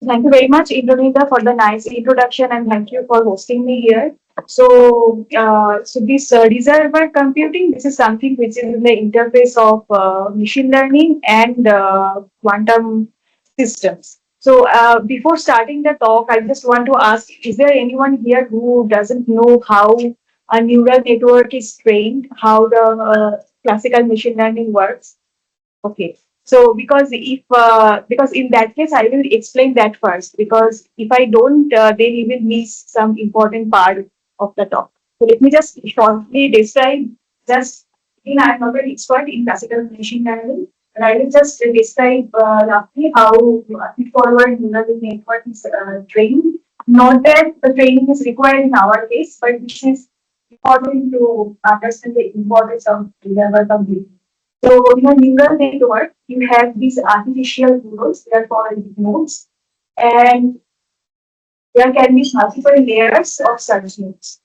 Thank you very much, Indranita, for the nice introduction, and thank you for hosting me here. So this reservoir computing, this is something which is in the interface of machine learning and quantum systems. So before starting the talk, I just want to ask: is there anyone here who doesn't know how a neural network is trained, how the classical machine learning works? Okay. So because in that case I will explain that first, because if I don't, then you will miss some important part of the talk. So let me just shortly describe. Just I'm not an expert in classical machine learning, but I will just describe roughly how forward neural network is trained. Not that the training is required in our case, but this is important to understand the importance of neural computing. So in a neural network, you have these artificial neurons, they are called nodes, and there can be multiple layers of such nodes.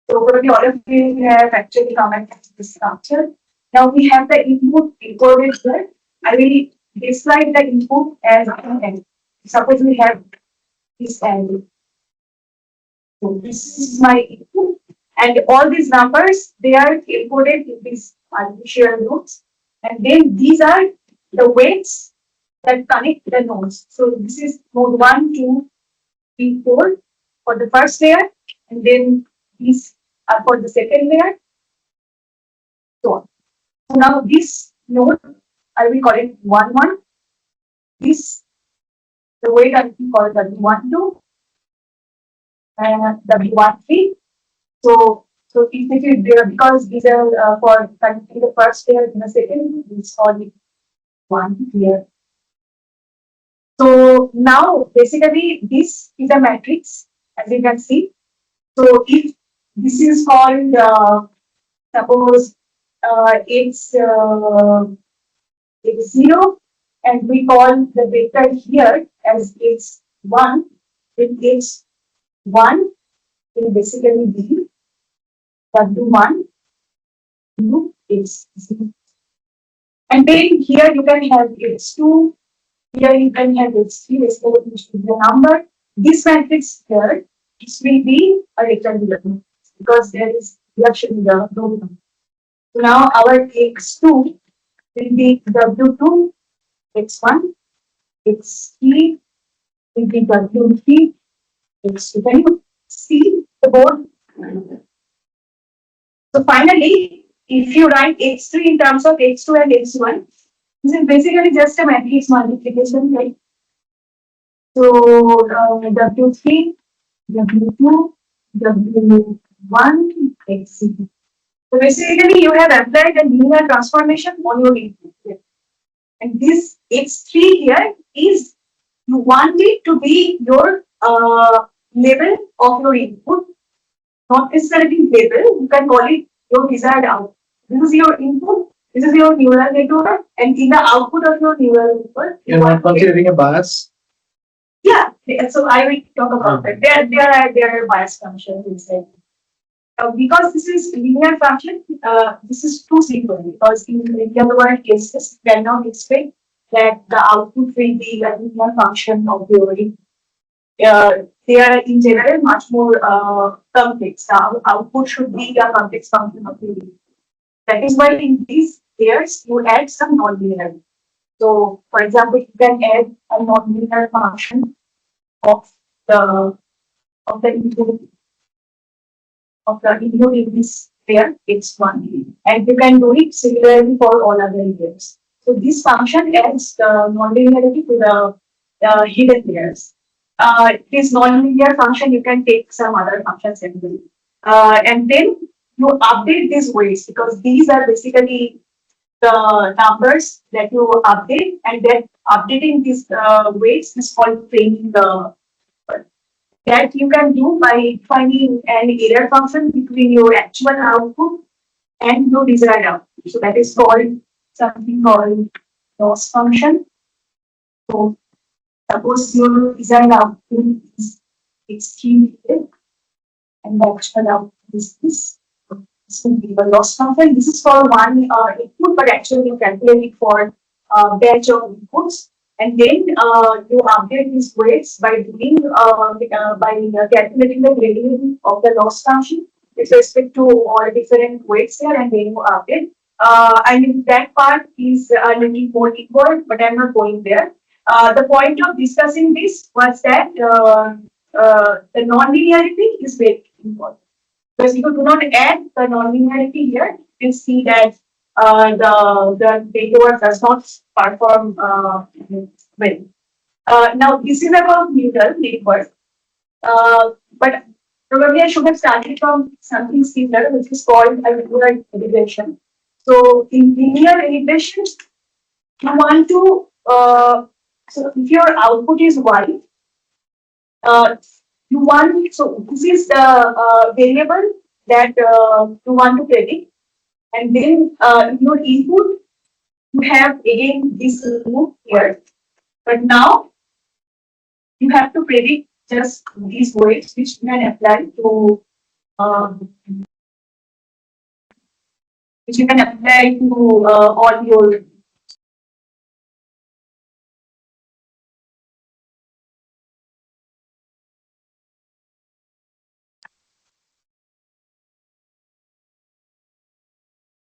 So probably all of you have actually come across this structure. Now we have the input encoded here. I will describe the input as an N. Suppose we have this N. So this is my input, and all these numbers they are encoded in these artificial nodes, and then these are the weights that connect the nodes. So this is node 1, 2, 3, 4 for the first layer, and then these are for the second layer, so on. So now this node, I will call it 1, 1. This, the weight I will call it W1, 2, and W1, 3. So if it is there, because these are for connecting the first layer and the second, we call it 1 here. So now basically this is a matrix, as you can see. So if this is called suppose it's 0, and we call the vector here as x1, then x1 will basically be w1 into x0. And then here you can have x2, here you can have x3, basically which is the number. This matrix here, this will be a rectangular matrix because there is reduction in the row number. So now our x2 will be w2, x1, x3 will be w3, x2. Can you see the board? So finally, if you write x3 in terms of x2 and x1, this is basically just a matrix multiplication, right? So W3, W2, W1, x0. So basically, you have applied a linear transformation on your input. And this x3 here is, you want it to be your level of your input, not necessarily level, you can call it your desired output. This is your input, this is your neural network, and in the output of your neural network, you're not considering a bias. Yeah, so I will talk about it. There are bias functions inside. Because this is linear function, this is too simple because in real world cases, we cannot expect that the output will be a linear function of your they are in general much more complex. The output should be a complex function of your. That is why in these layers you add some nonlinear. So, for example, you can add a nonlinear function of the of the input in this pair x1, and you can do it similarly for all other layers. So this function adds the nonlinearity to the hidden layers. This nonlinear function you can take some other functions and do, and then you update these weights because these are basically the numbers that you update, and then updating these weights is called training the that you can do by finding an error function between your actual output and your desired output. So that is called something called loss function. So suppose your desired output is extremely big and the actual output is this. This will be the loss function. This is for one input, but actually you calculate it for a batch of inputs. and then you update these weights by doing calculating the gradient of the loss function with respect to all different weights there, and then you update. I mean that part is a little more involved, but I'm not going there. The point of discussing this was that the non-linearity is very important. Because if you do not add the non-linearity here, you see that the network does not perform well. Now this is about neural network, but probably I should have started from something similar, which is called a linear integration. So in linear integration, you want to so if your output is y, you want, so this is the variable that you want to predict, and then your input, you have again this loop here, but now you have to predict just these weights which you can apply to all your.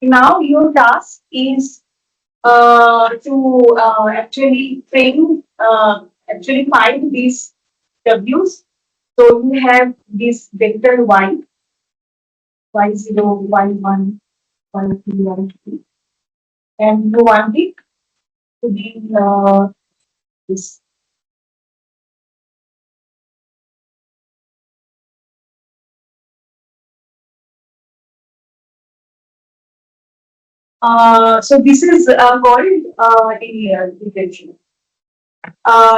Now your task is to actually find these W's. So you have this vector y, y0, y1, y2, y3, and you want it to be this. So this is called linear regression.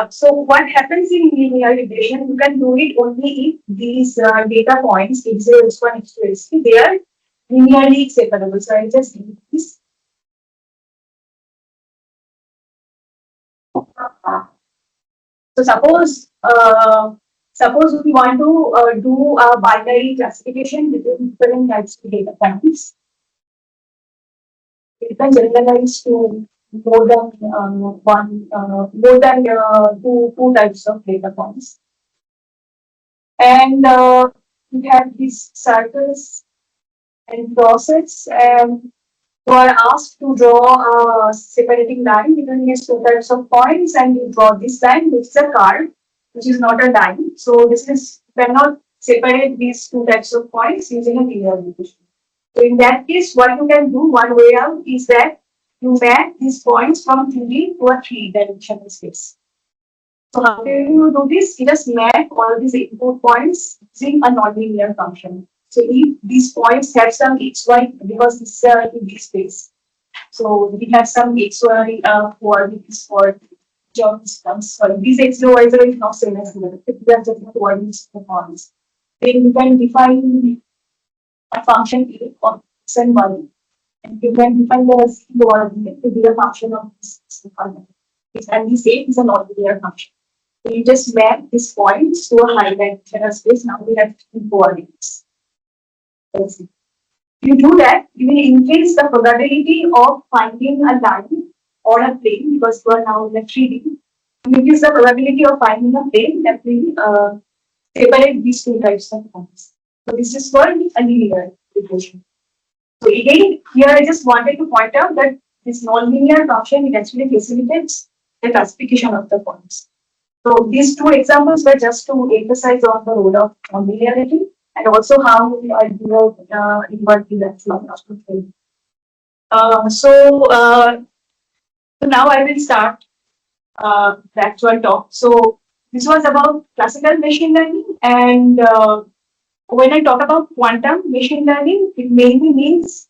So what happens in linear regression? You can do it only if these data points x0, x1, x2, x3, they are linearly separable. So I just do this. So suppose we want to do a binary classification between different types of data points. It can generalize to more than two types of data points. And we have these circles and crosses, and you are asked to draw a separating line between these two types of points, and you draw this line, which is a curve, which is not a line. So this is, you cannot separate these two types of points using a linear regression. So in that case, what you can do, one way out is that you map these points from 2D to a three-dimensional space. So how do you do this? You just map all these input points using a nonlinear function. So if these points have some xy, because this is a 2D space, so we have some xy coordinates for job distance. So these x0, y0 is not same as here. We are just coordinates for points. Then you can define a function a of x and y, and you can define the z coordinate to be a function of this function. And we say it's a nonlinear function. So you just map these points to a high dimensional space. Now we have two coordinates. If you do that, you will increase the probability of finding a line or a plane, because you are now in a 3D. You increase the probability of finding a plane that will separate these two types of points. So this is called a linear regression. So again, here I just wanted to point out that this nonlinear function, it actually facilitates the classification of the points. So these two examples were just to emphasize on the role of nonlinearity, and also how we are invert the actual. So now I will start the actual talk. So this was about classical machine learning, and when I talk about quantum machine learning, it mainly means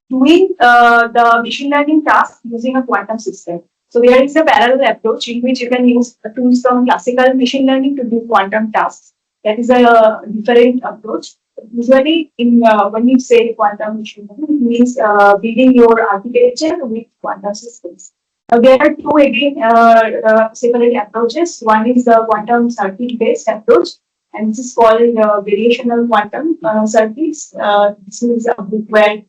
doing the machine learning task using a quantum system. So there is a parallel approach in which you can use tools from classical machine learning to do quantum tasks. That is a different approach. Usually, when you say quantum machine learning, it means building your architecture with quantum systems. Now, there are two again separate approaches. One is the quantum circuit-based approach, and this is called variational quantum circuits. This is a book where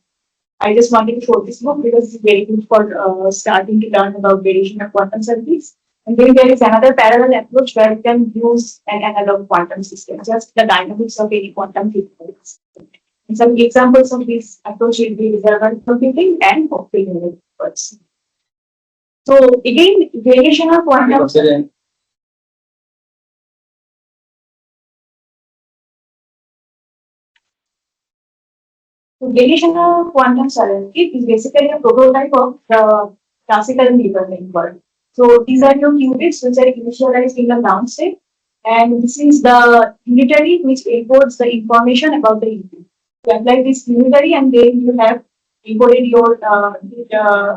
I just wanted to show this book because it's very good for starting to learn about variation of quantum circuits. And then there is another parallel approach where you can use an analog quantum system, just the dynamics of any quantum field. And some examples of this approach will be reservoir computing and Hopfield networks. So again, variational quantum. So variational quantum circuit is basically a prototype of the classical neural network. So these are your qubits which are initialized in the ground state, and this is the unitary which encodes the information about the input. You apply this unitary, and then you have encoded your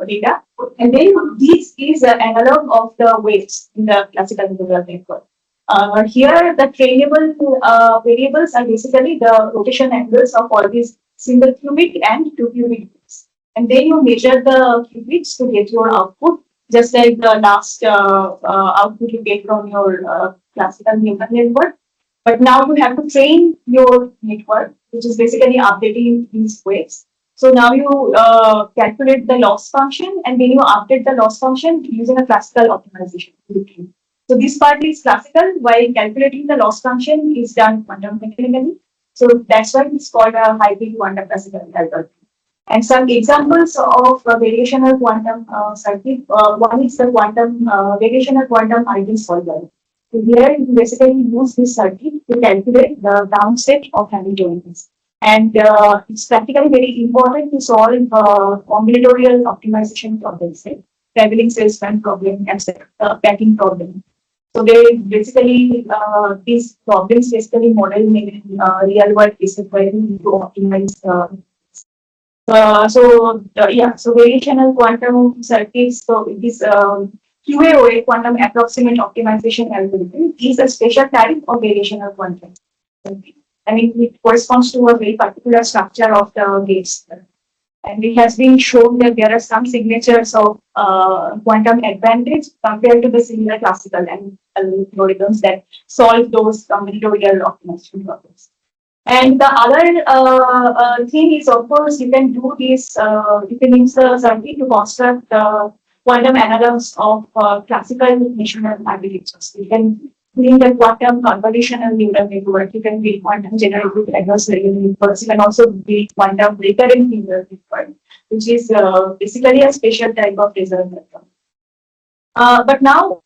data, and then this is an analog of the weights in the classical neural network. Here, the trainable variables are basically the rotation angles of all these single qubit and two qubit bits. And then you measure the qubits to get your output, just like the last output you get from your classical neural network. But now you have to train your network, which is basically updating these weights. So now you calculate the loss function, and then you update the loss function using a classical optimization routine. So this part is classical, while calculating the loss function is done quantum mechanically. So that's why it's called a hybrid quantum classical algorithm. And some examples of variational quantum circuit. One is the quantum variational quantum hybrid solver. So here you basically use this circuit to calculate the downstate of Hamiltonian. And it's practically very important to solve combinatorial optimization problems, like traveling salesman problem and packing problem. So they basically these problems basically model in real world cases where you need to optimize. So variational quantum circuits. So it is QAOA, quantum approximate optimization algorithm, is a special type of variational quantum circuit. I mean, it corresponds to a very particular structure of the gates. And it has been shown that there are some signatures of quantum advantage compared to the similar classical algorithms that solve those combinatorial optimization problems. And the other thing is, of course, you can do this, you can use the circuit to construct quantum analogs of classical national architectures. You can bring the quantum convolutional neural network, you can build quantum generative adversarial networks, you can also build quantum recurrent neural network, which is basically a special type of reservoir network. But now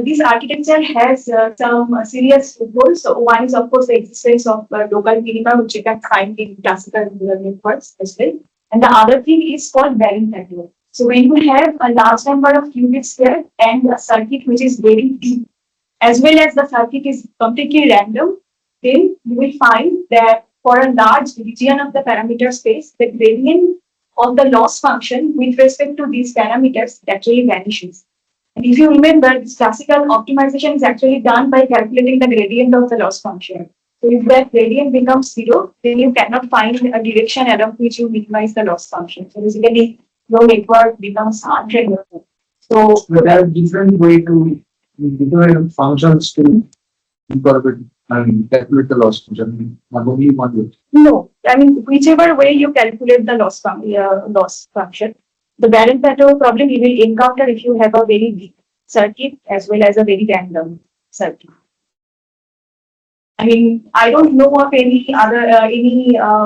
this architecture has some serious goals. So one is, of course, the existence of local minima, which you can find in classical neural networks as well. And the other thing is called barren network. So when you have a large number of qubits here and a circuit which is very deep, as well as the circuit is completely random, then you will find that for a large region of the parameter space, the gradient of the loss function with respect to these parameters actually vanishes. And if you remember, this classical optimization is actually done by calculating the gradient of the loss function. So if that gradient becomes zero, then you cannot find a direction along which you minimize the loss function. So basically, your network becomes untrainable. So there are different ways to different functions to incorporate and calculate the loss function. Not only one way. no, I mean whichever way you calculate the loss function, the barren plateau problem you will encounter if you have a very weak circuit as well as a very random circuit. I mean, I don't know of any other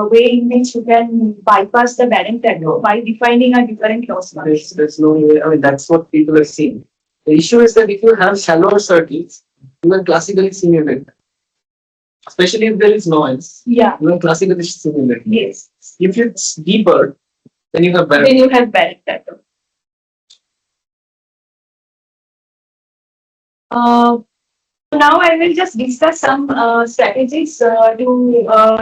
way in which you can bypass the barren plateau by defining a different loss function. There's no way. I mean, that's what people are seeing. The issue is that if you have shallower circuits, you can classically simulate, especially if there is noise. Yeah. You can classically simulate. Yes. If it's deeper, then you have Then barren. you have barren plateau. Now I will just discuss some strategies to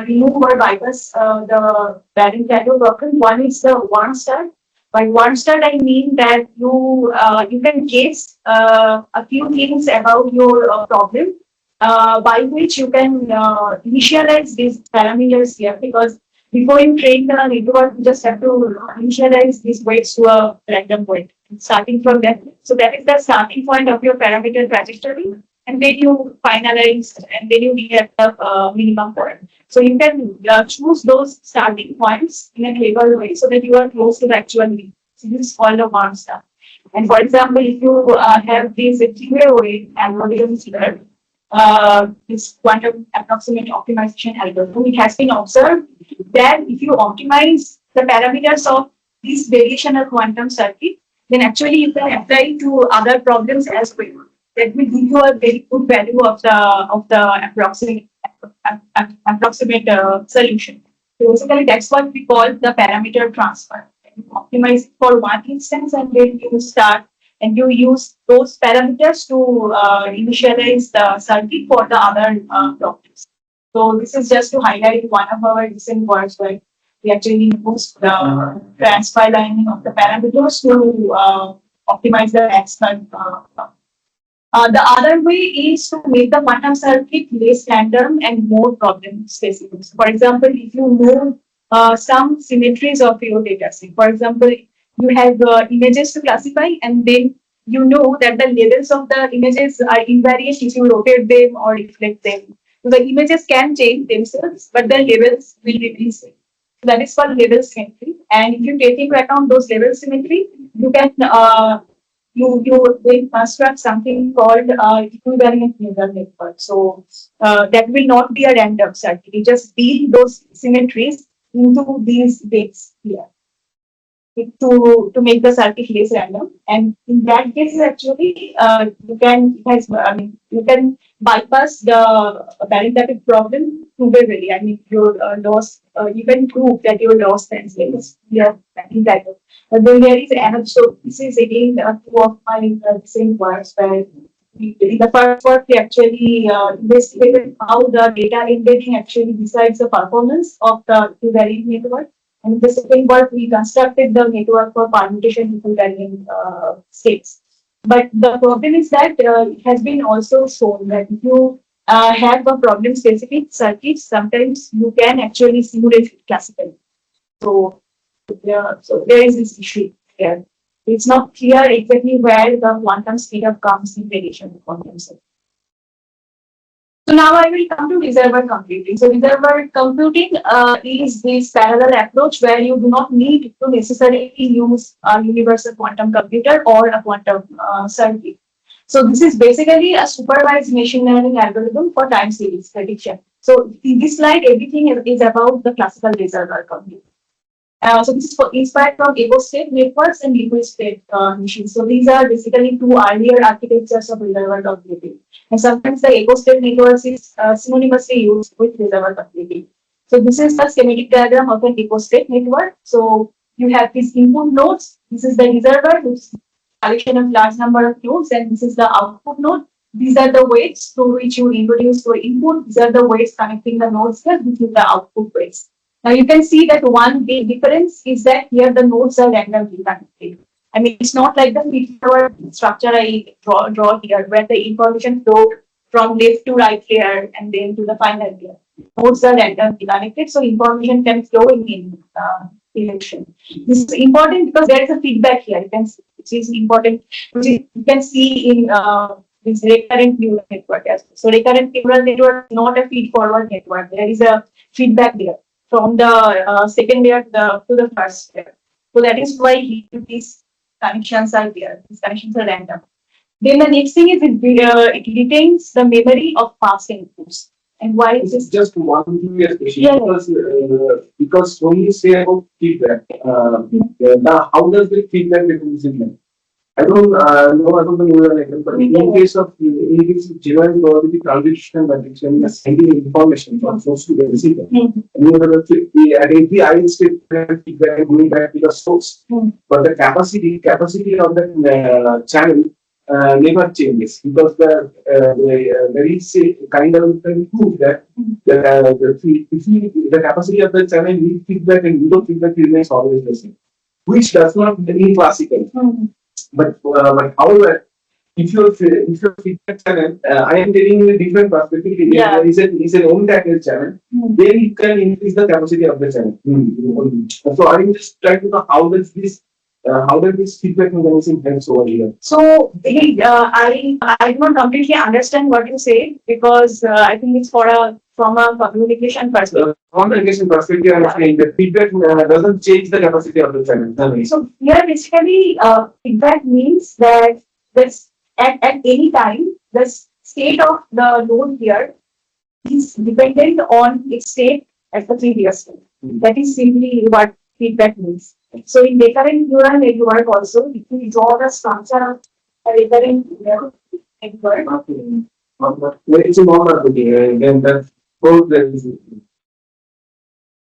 remove or bypass the barren plateau problem. One is the warm start. By warm start, I mean that you can guess a few things about your problem, by which you can initialize these parameters here, because before you train the network, you just have to initialize these weights to a random weight, starting from that. So that is the starting point of your parameter trajectory. And then you finalize, and then you get the minimum point. So you can choose those starting points in a clever way so that you are close to the actual mean. So this is called a warm start. And for example, if you have these three-way algorithms here, this quantum approximate optimization algorithm, it has been observed that if you optimize the parameters of this variational quantum circuit, then actually you can apply to other problems as well. That will give you a very good value of the approximate solution. So basically, that's what we call the parameter transfer. You optimize it for one instance, and then you start and you use those parameters to initialize the circuit for the other problems. So this is just to highlight one of our recent works where we actually use the transfer lining of the parameters to optimize the maximum. The other way is to make the quantum circuit less random and more problem specific. For example, if you move some symmetries of your data set, for example, you have images to classify, and then you know that the levels of the images are invariant if you rotate them or reflect them. So the images can change themselves, but the levels will remain same. So that is called level symmetry. And if you take into account those level symmetry, you can you will construct something called equivalent neural network. So that will not be a random circuit. You just feed those symmetries into these bits here to make the circuit less random. And in that case, actually, you can you can bypass the arithmetic problem provably. I mean, your loss. You can prove that your loss translates. Yeah, that. But then there is another. So this is again two of my same works where. In the first work, we actually investigated how the data embedding actually decides the performance of the equivariant network. And in the second work, we constructed the network for permutation equivariant states. But the problem is that it has been also shown that if you have a problem specific circuit, sometimes you can actually simulate it classically. So, so there is this issue there. It's not clear exactly where the quantum speed up comes in relation to quantum circuit. So now I will come to reservoir computing. So reservoir computing is this parallel approach where you do not need to necessarily use a universal quantum computer or a quantum circuit. So this is basically a supervised machine learning algorithm for time series prediction. So in this slide, everything is about the classical reservoir computing. So this is inspired from echo-state networks and liquid-state machines. So these are basically two earlier architectures of reservoir computing. And sometimes the echo-state networks is synonymously used with reservoir computing. So this is the schematic diagram of an echo-state network. So you have these input nodes. This is the reservoir, which is a collection of large number of nodes, and this is the output node. These are the weights through which you introduce your input. These are the weights connecting the nodes here. This is the output weights. Now you can see that one big difference is that here the nodes are randomly connected. I mean, it's not like the feed-forward structure I draw here, where the information flowed from left to right layer and then to the final layer. Nodes are randomly connected, so information can flow in direction. This is important because there is a feedback here. You can see, which is important, which is, you can see in this recurrent neural network as well. So recurrent neural network is not a feed-forward network. There is a feedback there from the second layer to the first layer. So that is why these connections are there. These connections are random. Then the next thing is it retains the memory of past inputs. And why is this? Just one thing, especially Yeah. because when you say about feedback, how does the feedback become signal? I don't know about the neural network, but in case of genuine probability transition matrix, when you are sending information from source to the receiver, at every I state feedback going back to the source, but the capacity of the channel never changes because there is a kind of proof that the capacity of the channel with feedback and without feedback remains always the same, which does not mean classical. But however, if your feedback channel, I am telling you a different perspective. Yeah. Is an own tactile channel. Then you can increase the capacity of the channel. So I am just trying to know how does this how does this feedback mechanism helps over here? So I do not completely understand what you say because I think it's from a communication perspective. From the communication perspective, I'm saying that feedback doesn't change the capacity of the channel. So here basically feedback means that this at any time the state of the node here is dependent on its state at the previous state. That is simply what feedback means. So in recurrent neural network also, if we draw the structure of a recurrent neural network, It's a normal then that both there is.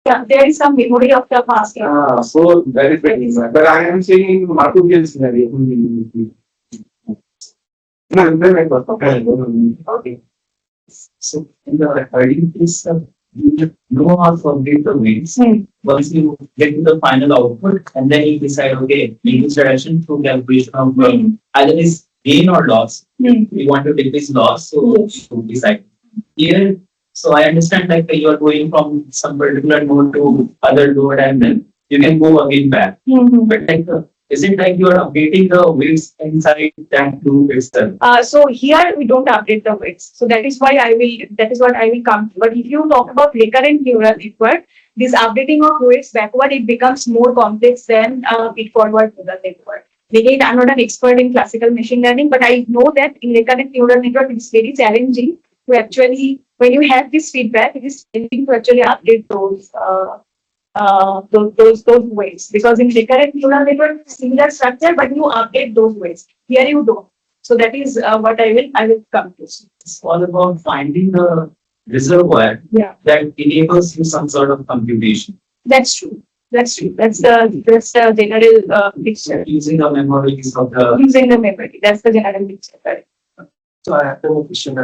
yeah, there is some memory of the past. So that is very nice. But I am saying in Markovian scenario. No, then I got Okay. So in the hiding case, you know how to update the weights. Once you get to the final output, and then you decide, okay, in this direction through calculation of either is gain or loss. We want to take this loss, so you decide. Here, so I understand like you are going from some particular node to other node, and then you can go again back. But like, is it like you are updating the weights inside that loop itself? So here we don't update the weights. So that is why that is what I will come to. But if you talk about recurrent neural network, this updating of weights backward, it becomes more complex than feed forward neural network. Again, I'm not an expert in classical machine learning, but I know that in recurrent neural network, it's very challenging to actually, when you have this feedback, it is challenging to actually update those weights, because in recurrent neural network similar structure, but you update those weights. Here you don't. So that is what I will come to. It's all about finding the reservoir that enables you some sort of computation. That's true. That's true. That's the general picture. Using the memories of using the memory. That's the general picture. Correct. So I have a question.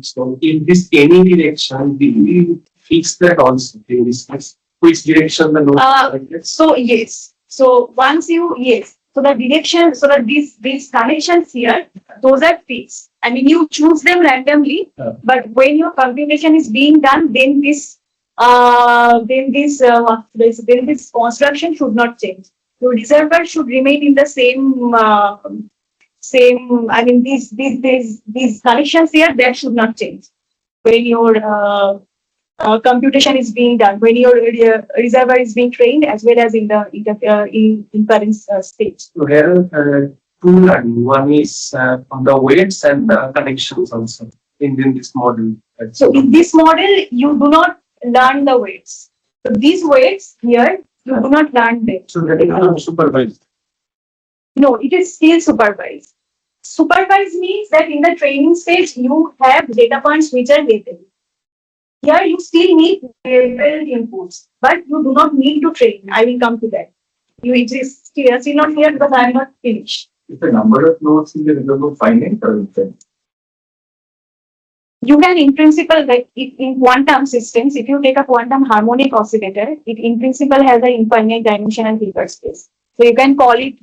So in this any direction, did we fix that also in this case? Which direction the node? So yes. So once you so the direction, so that these connections here, those are fixed. I mean, you choose them randomly, but when your computation is being done, then this construction should not change. Your reservoir should remain in the same. I mean, these connections here, that should not change when your computation is being done, when your reservoir is being trained, as well as in the inference stage. So here two learning. One is on the weights and the connections also in this model. So in this model, you do not learn the weights. So these weights here, you do not learn them. So that is not supervised. No, it is still supervised. Supervised means that in the training stage, you have data points which are labeled. Here you still need labeled inputs, but you do not need to train. I will come to that. It is still not here because I am not finished. Is the number of nodes in the reservoir finite or infinite? You can, in principle, like in quantum systems, if you take a quantum harmonic oscillator, it in principle has an infinite dimensional Hilbert space. So you can call it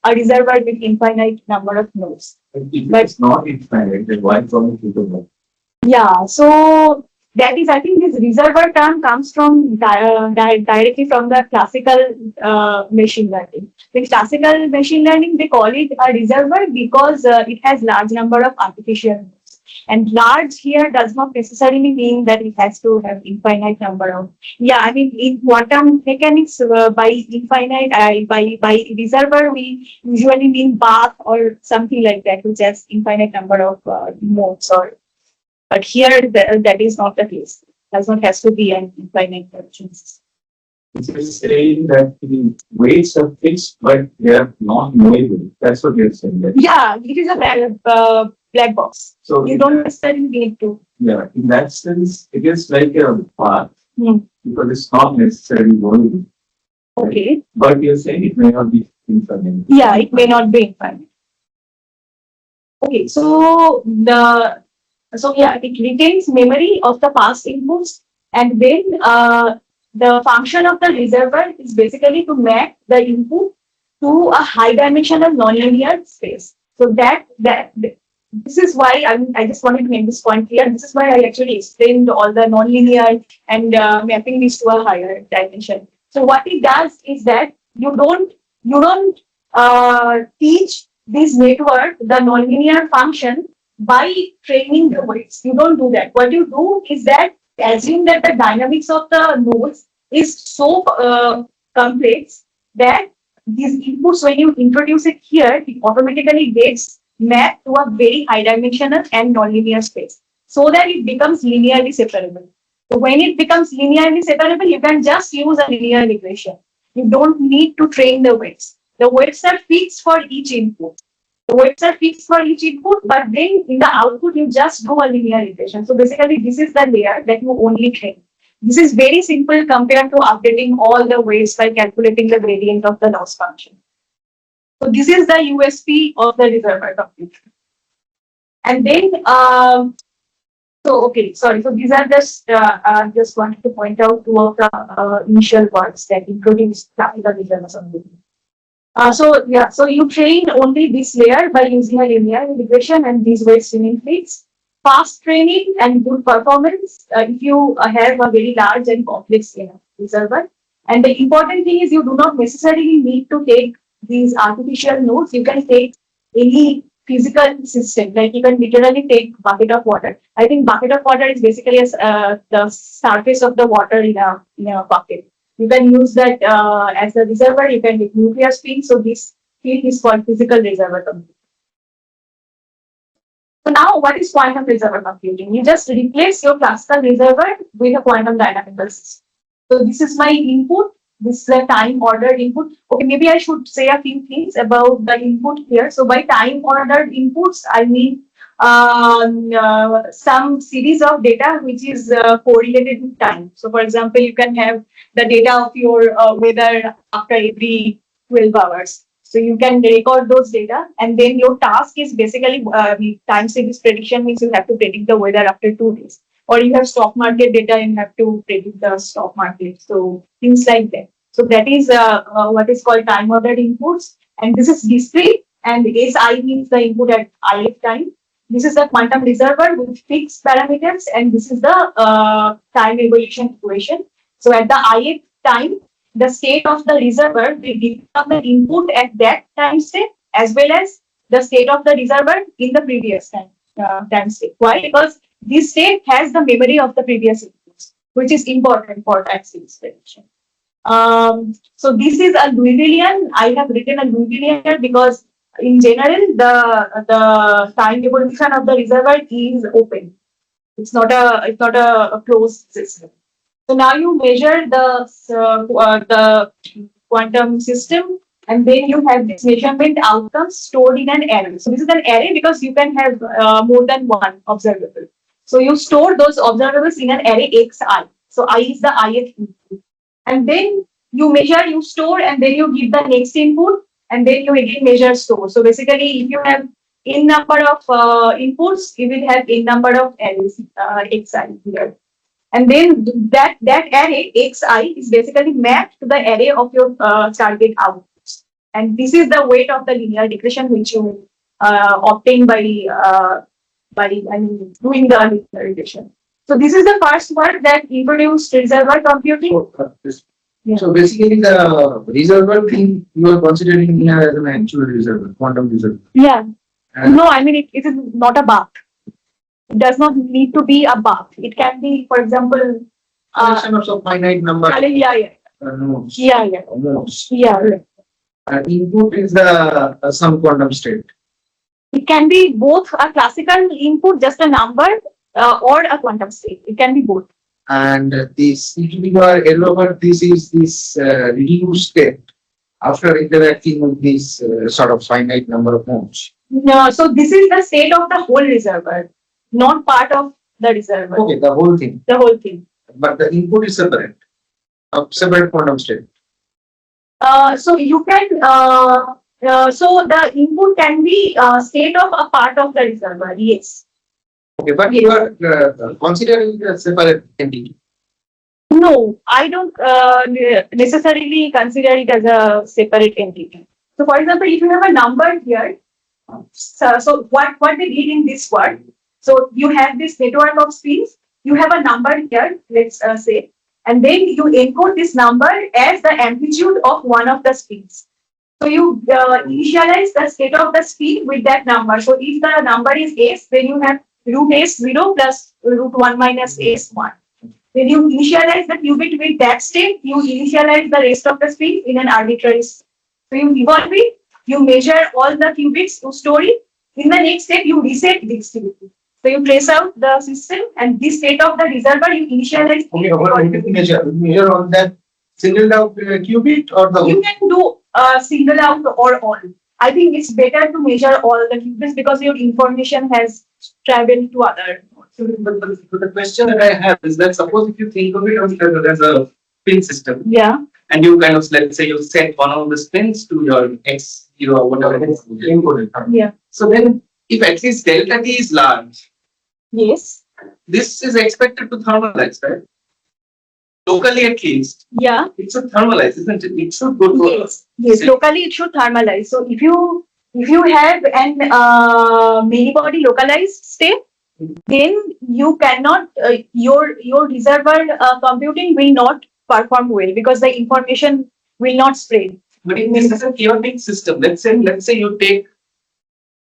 a reservoir with infinite number of nodes. But it's not infinite, then why from the Yeah, so that is, I think this reservoir term comes from directly from the classical machine learning. In classical machine learning, they call it a reservoir because it has large number of artificial nodes. And large here does not necessarily mean that it has to have infinite number of. Yeah, I mean in quantum mechanics, by infinite, by reservoir we usually mean bath or something like that, which has infinite number of modes or. But here that is not the case. Does not has to be an infinite function system. It's saying that the weights are fixed, but they are not movable. That's what you're saying. Right? Yeah, it is a black box. So you don't necessarily need to. Yeah, in that sense, it is like a path because it's not necessarily movable. Okay. But you're saying it may not be infinite. Yeah, it may not be infinite. Okay, so it retains memory of the past inputs, and then the function of the reservoir is basically to map the input to a high dimensional nonlinear space. So this is why I just wanted to make this point clear. This is why I actually explained all the nonlinear and mapping this to a higher dimension. So what it does is that you don't teach this network the nonlinear function by training the weights. You don't do that. What you do is that assume that the dynamics of the nodes is so complex that these inputs, when you introduce it here, it automatically gets mapped to a very high dimensional and nonlinear space so that it becomes linearly separable. So when it becomes linearly separable, you can just use a linear regression. You don't need to train the weights. The weights are fixed for each input. The weights are fixed for each input, but then in the output, you just do a linear regression. So basically, this is the layer that you only train. This is very simple compared to updating all the weights by calculating the gradient of the loss function. So this is the USP of the reservoir computer. And then, okay, sorry. So these are just wanted to point out two of the initial words that introduce classical reservoir computing. So you train only this layer by using a linear regression and these weights remain fixed. Fast training and good performance if you have a very large and complex reservoir. And the important thing is you do not necessarily need to take these artificial nodes. You can take any physical system, like you can literally take bucket of water. I think bucket of water is basically the surface of the water in a bucket. You can use that as a reservoir. You can take nuclear spin. So this field is called physical reservoir computing. So now, what is quantum reservoir computing? You just replace your classical reservoir with a quantum dynamical system. So this is my input. This is the time ordered input. Okay, maybe I should say a few things about the input here. So by time ordered inputs, I mean some series of data which is correlated with time. So for example, you can have the data of your weather after every 12 hours. So you can record those data, and then your task is basically time series prediction means you have to predict the weather after 2 days. Or you have stock market data and you have to predict the stock market. So things like that. So that is what is called time ordered inputs. And this is discrete, and SI means the input at ith time. This is the quantum reservoir with fixed parameters, and this is the time evolution equation. So at the ith time, the state of the reservoir will depend on the input at that time state as well as the state of the reservoir in the previous time state. Why? Because this state has the memory of the previous inputs, which is important for time series prediction. So this is a Liouvillean. I have written a Liouvillean because in general the time evolution of the reservoir is open. It's not a closed system. So now you measure the quantum system, and then you have this measurement outcomes stored in an array. So this is an array because you can have more than one observable. So you store those observables in an array xi. So I is the ith input, and then you measure, you store, and then you give the next input, and then you again measure, store. So basically, if you have n number of inputs, you will have n number of arrays xi here. And then that array xi is basically mapped to the array of your target outputs. And this is the weight of the linear regression which you obtain by doing the linear regression. So this is the first word that introduced reservoir computing. Yeah. So basically, the reservoir thing you are considering here as an actual reservoir, quantum reservoir. Yeah. No, I mean it is not a bath. It does not need to be a bath. It can be, for example, collection of some finite number. Yeah. Nodes. Yeah. Nodes. Yeah. Input is the some quantum state. It can be both a classical input, just a number, or a quantum state. It can be both. And this L over this is this reduced state after interacting with this sort of finite number of nodes. No, so this is the state of the whole reservoir, not part of the reservoir. Okay, the whole thing. The whole thing. But the input is separate, a separate quantum state. So you can. So the input can be state of a part of the reservoir. Yes. Okay, but you are considering it a separate entity. No, I don't necessarily consider it as a separate entity. So, for example, if you have a number here, so what they did in this word, so you have this network of spins, you have a number here, let's say, and then you encode this number as the amplitude of one of the spins. So you initialize the state of the speed with that number. So if the number is s, then you have root s 0 plus root 1 minus s 1. When you initialize the qubit with that state, you initialize the rest of the speed in an arbitrary state. So you evolve it, you measure all the qubits, you store it. In the next step, you reset the activity. So you trace out the system and this state of the reservoir you initialize. Okay, what do you measure on that singled out qubit or the You can do single out or all. I think it's better to measure all the qubits because your information has traveled to other. But the question that I have is that suppose if you think of it as a pin system, Yeah. and you kind of, let's say you set one of the spins to your x, or whatever it is input. Yeah. So then if at least delta t is large, Yes. this is expected to thermalize, right? Locally at least, Yeah. it should thermalize, isn't it? It should go to Yes. Yes. Locally, it should thermalize. So if you have an many body localized state, then you cannot your reservoir computing will not perform well because the information will not spread. But if this is a chaotic system, let's say you take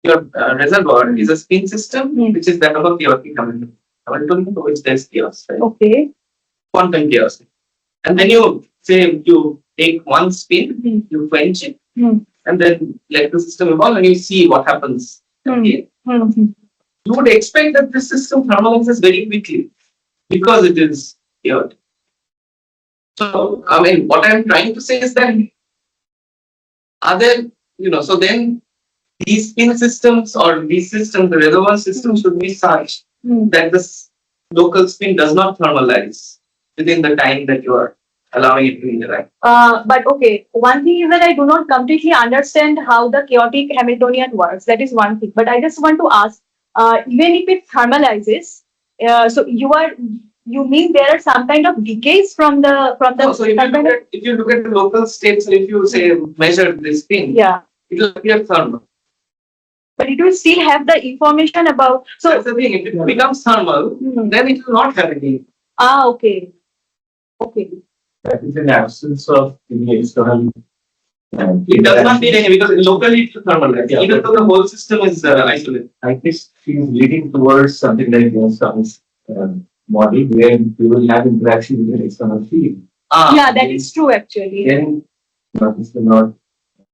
your reservoir is a spin system, which is that of a chaotic Hamiltonian, for which there's chaos, right? Okay. Quantum chaos. And then you say you take one spin, you quench it, and then let the system evolve and you see what happens. Okay. You would expect that this system thermalizes very quickly because it is chaotic. So, I mean, what I'm trying to say is that so then these spin systems or these systems, the reservoir system should be such that this local spin does not thermalize within the time that you are allowing it to interact. But okay, one thing is that I do not completely understand how the chaotic Hamiltonian works. That is one thing. But I just want to ask, even if it thermalizes, so you mean there are some kind of decays from the So if you look at the local states, if you say measure this spin, yeah, it will appear thermal. but it will still have the information about. So that's the thing. If it becomes thermal, then it will not have any. Okay. Okay. That is in absence of any external. It does not need any because locally it will thermalize. Yeah, even though the whole system is isolated. I guess she's leading towards something like Jaynes-Cummings model where you will have interaction with an external field. Yeah, that is true actually. Then not.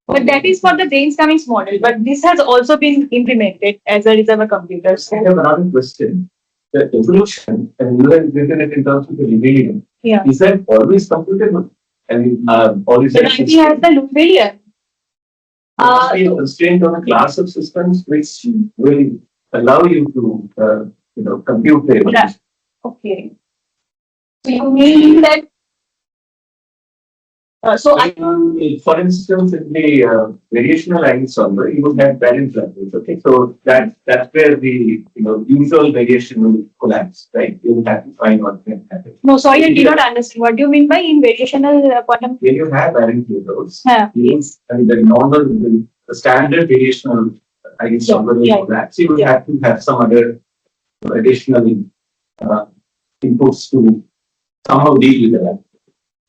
But that is for the Jaynes-Cummings model. But this has also been implemented as a reservoir computer. So. I have another question. The evolution, and you have written it in terms of the Lubelian. Yeah. Is that always computable? I mean, or is So it he has the Lubelian. be a constraint on a class of systems which will allow you to, compute the evolution? Okay. So you mean that? For instance, in the variational angle solver, you would have parent levels. Okay, so that's where the usual variation will collapse, right? You will have to find what can happen. No, sorry, I did not understand. What do you mean by in variational quantum? When you have parent levels, Yes. the normal, the standard variational angle solver will collapse. You will have to have some other additional inputs to somehow deal with that.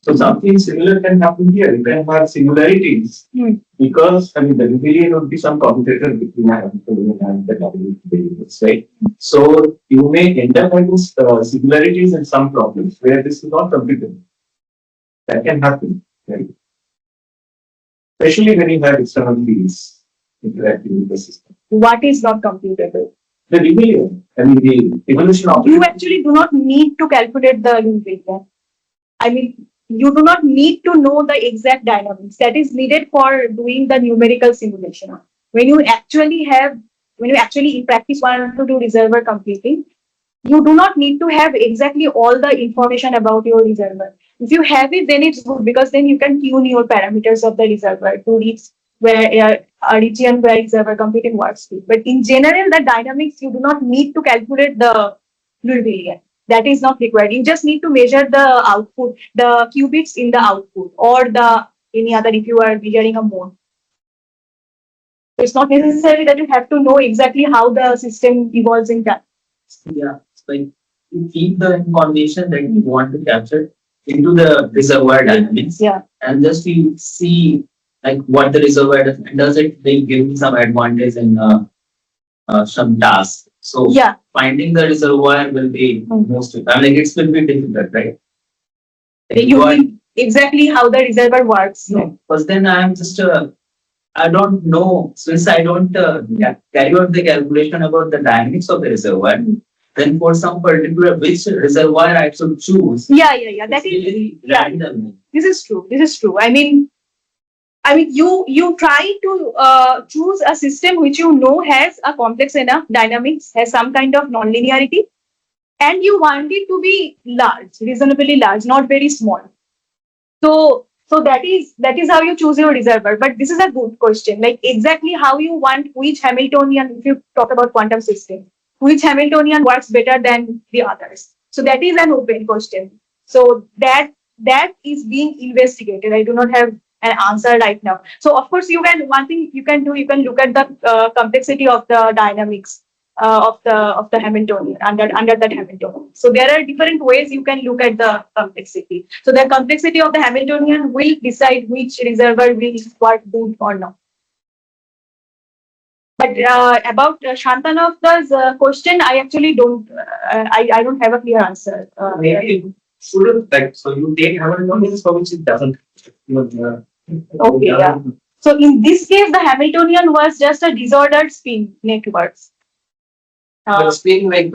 So something similar can happen here. You can have similarities because the Lubelian would be some commutator between Hamiltonian and the Lubelians, right? So you may end up having similarities in some problems where this is not computable. That can happen, right? Especially when you have external fields interacting with the system. What is not computable? The Lubelian, the evolution of you actually do not need to calculate the Lubelian. I mean, you do not need to know the exact dynamics that is needed for doing the numerical simulation. When you actually in practice want to do reservoir computing, you do not need to have exactly all the information about your reservoir. If you have it, then it's good because then you can tune your parameters of the reservoir to reach where a region where reservoir computing works with. But in general, the dynamics you do not need to calculate the Lubelian. That is not required. You just need to measure the output, the qubits in the output, or any other if you are measuring a mode. So it's not necessary that you have to know exactly how the system evolves in time. Yeah, it's like you feed the information that you want to capture into the reservoir dynamics. Yeah. And just you see like what the reservoir does, does it will give me some advantage in some tasks. So Yeah. finding the reservoir will be most, I mean, like, it will be difficult, right? You mean exactly how the reservoir works? No, because then I'm just I don't know, since I don't carry out the calculation about the dynamics of the reservoir. Then for some particular which reservoir I should choose. Yeah. That It's is really random. This is true. This is true. I mean, you try to choose a system which you know has a complex enough dynamics, has some kind of non-linearity, and you want it to be large, reasonably large, not very small. So that is how you choose your reservoir. But this is a good question. Like exactly how you want which Hamiltonian, if you talk about quantum system, which Hamiltonian works better than the others. So that is an open question. So that is being investigated. I do not have an answer right now. So of course you can, one thing you can do, you can look at the complexity of the dynamics of the Hamiltonian under that Hamiltonian. So there are different ways you can look at the complexity. So the complexity of the Hamiltonian will decide which reservoir will work good or not. But about Shantanov's question, I actually don't. I don't have a clear answer. Maybe shouldn't, like, so you take Hamiltonian for which it doesn't. Okay, yeah. So in this case, the Hamiltonian was just a disordered spin networks. But spin, like,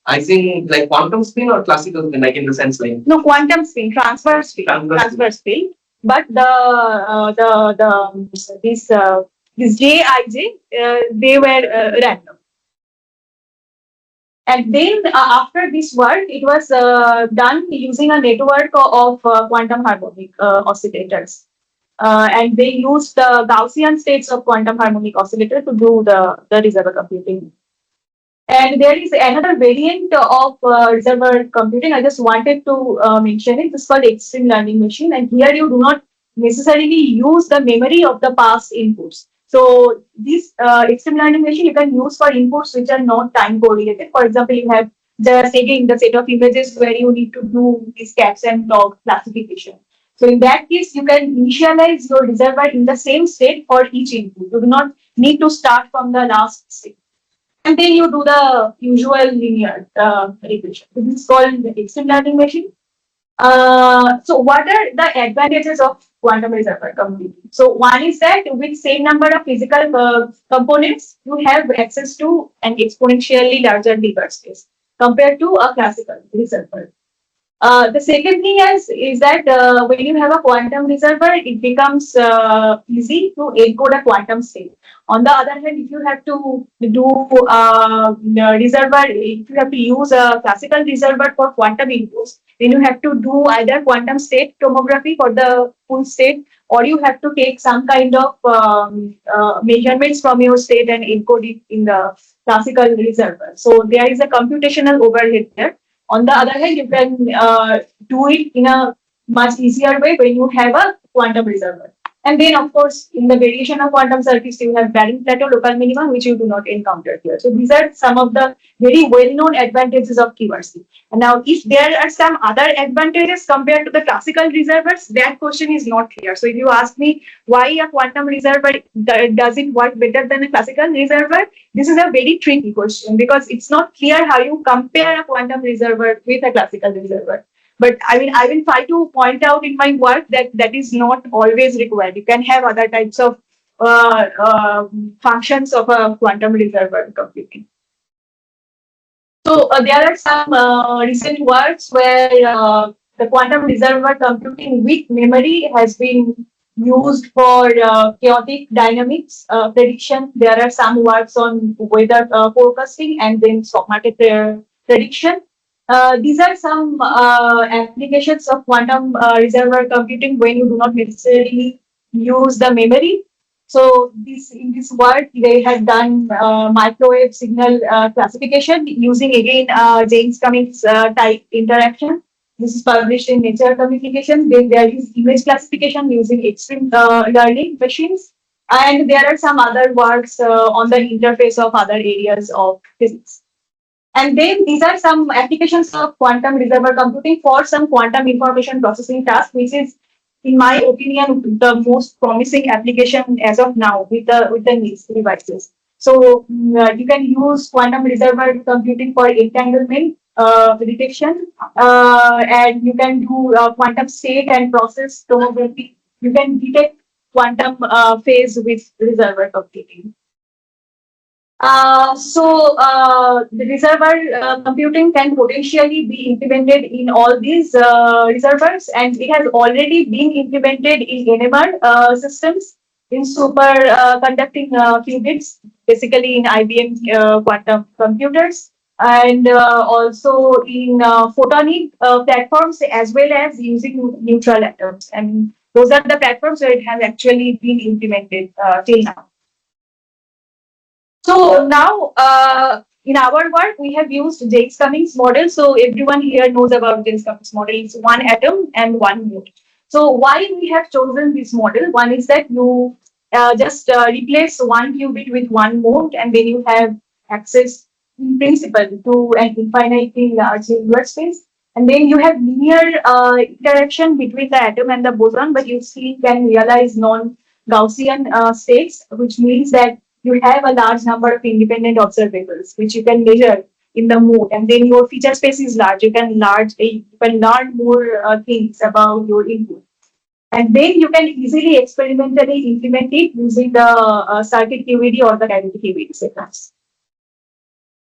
I think like quantum spin or classical spin, like in the sense like. No, quantum spin, transfer spin. But this Jij, they were random. And then after this work, it was done using a network of quantum harmonic oscillators. And they used the Gaussian states of quantum harmonic oscillator to do the reservoir computing. And there is another variant of reservoir computing. I just wanted to mention it. This is called extreme learning machine. And here you do not necessarily use the memory of the past inputs. So this extreme learning machine you can use for inputs which are not time correlated. For example, you have just taking the set of images where you need to do this caps and log classification. So in that case, you can initialize your reservoir in the same state for each input. You do not need to start from the last state. And then you do the usual linear regression. This is called the extreme learning machine. So what are the advantages of quantum reservoir computing? So one is that with same number of physical components, you have access to an exponentially larger Hilbert space compared to a classical reservoir. The second thing is that when you have a quantum reservoir, it becomes easy to encode a quantum state. On the other hand, if you have to do reservoir, if you have to use a classical reservoir for quantum inputs, then you have to do either quantum state tomography for the full state, or you have to take some kind of measurements from your state and encode it in the classical reservoir. So there is a computational overhead there. On the other hand, you can do it in a much easier way when you have a quantum reservoir. And then, of course, in the variation of quantum circuits, you have varying plateau local minima, which you do not encounter here. So these are some of the very well-known advantages of QRC. And now, if there are some other advantages compared to the classical reservoirs, that question is not clear. So if you ask me why a quantum reservoir does it work better than a classical reservoir, this is a very tricky question because it's not clear how you compare a quantum reservoir with a classical reservoir. But I will try to point out in my work that is not always required. You can have other types of functions of a quantum reservoir computing. So there are some recent works where the quantum reservoir computing with memory has been used for chaotic dynamics prediction. There are some works on weather forecasting and then stock market prediction. These are some applications of quantum reservoir computing when you do not necessarily use the memory. So in this work, they have done microwave signal classification using again Jaynes-Cummings type interaction. This is published in Nature Communications. Then there is image classification using extreme learning machines. And there are some other works on the interface of other areas of physics. And then these are some applications of quantum reservoir computing for some quantum information processing task, which is in my opinion, the most promising application as of now with the these devices. So you can use quantum reservoir computing for entanglement detection, and you can do quantum state and process tomography. You can detect quantum phase with reservoir computing. The reservoir computing can potentially be implemented in all these reservoirs, and it has already been implemented in NMR systems, in super conducting qubits, basically in IBM quantum computers, and also in photonic platforms, as well as using neutral atoms. And those are the platforms where it has actually been implemented till now. So now, in our work, we have used Jaynes-Cummings model. So everyone here knows about Jaynes-Cummings model. It's one atom and one mode. So why we have chosen this model? One is that you just replace one qubit with one mode, and then you have access in principle to an infinitely large universe space. And then you have linear interaction between the atom and the boson, but you still can realize non-Gaussian states, which means that you have a large number of independent observables, which you can measure in the mode, and then your feature space is large. You can learn more things about your input, and then you can easily experimentally implement it using the circuit QED or the cavity QED setups.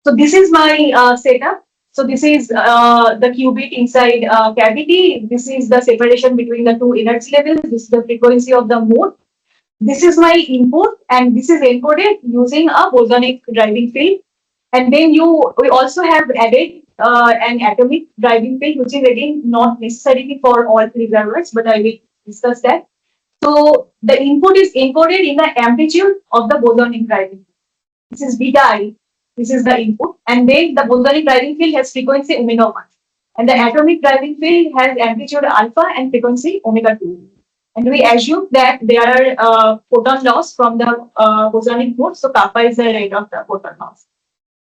So this is my setup. So this is the qubit inside cavity. This is the separation between the two energy levels. This is the frequency of the mode. This is my input, and this is encoded using a bosonic driving field. And then we also have added an atomic driving field, which is again not necessarily for all reservoirs, but I will discuss that. So the input is encoded in the amplitude of the bosonic driving field. This is beta I. This is the input, and then the bosonic driving field has frequency omega 1, and the atomic driving field has amplitude alpha and frequency omega 2. And we assume that there are photon loss from the bosonic mode, so kappa is the rate of the photon loss.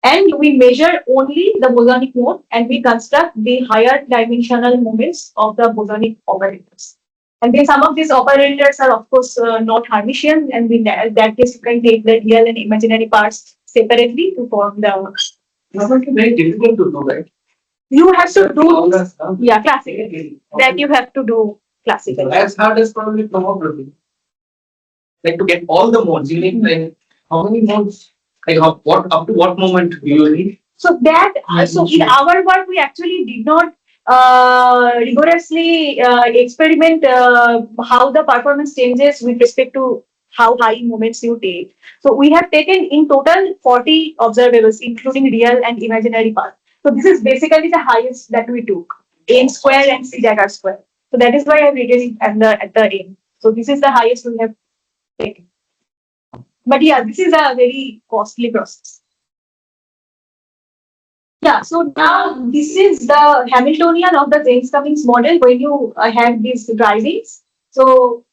And we measure only the bosonic mode, and we construct the higher dimensional moments of the bosonic operators. And then some of these operators are, of course, not Hermitian, and in that case, you can take the real and imaginary parts separately to form the. It's very difficult to do, right? You have to do, yeah, classical. That you have to do classical. As hard as probably tomography. Like to get all the modes, you need like how many modes? Like what up to what moment do you need? So in our work, we actually did not rigorously experiment how the performance changes with respect to how high moments you take. So we have taken in total 40 observables, including real and imaginary parts. So this is basically the highest that we took, n square and c dagger square. So that is why I've written it at the end. So this is the highest we have taken. But yeah, this is a very costly process. Yeah, so now this is the Hamiltonian of the Jaynes-Cummings model when you have these drivings. So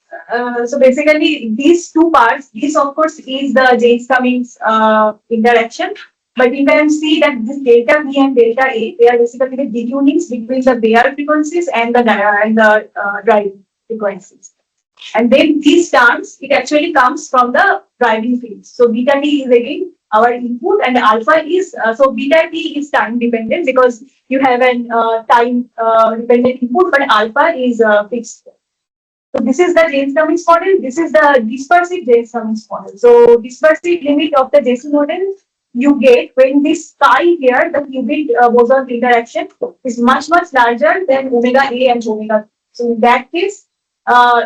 basically these two parts, this of course is the Jaynes-Cummings interaction, but you can see that this delta V and delta A, they are basically the detunings between the Bayer frequencies and the driving frequencies. And then these terms, it actually comes from the driving fields. So beta T is again our input, and alpha is, so beta T is time dependent because you have an time dependent input, but alpha is fixed. So this is the Jaynes-Cummings model. This is the dispersive Jaynes-Cummings model. So dispersive limit of the JC model you get when this chi here, the qubit boson interaction, is much larger than omega A and omega. So in that case,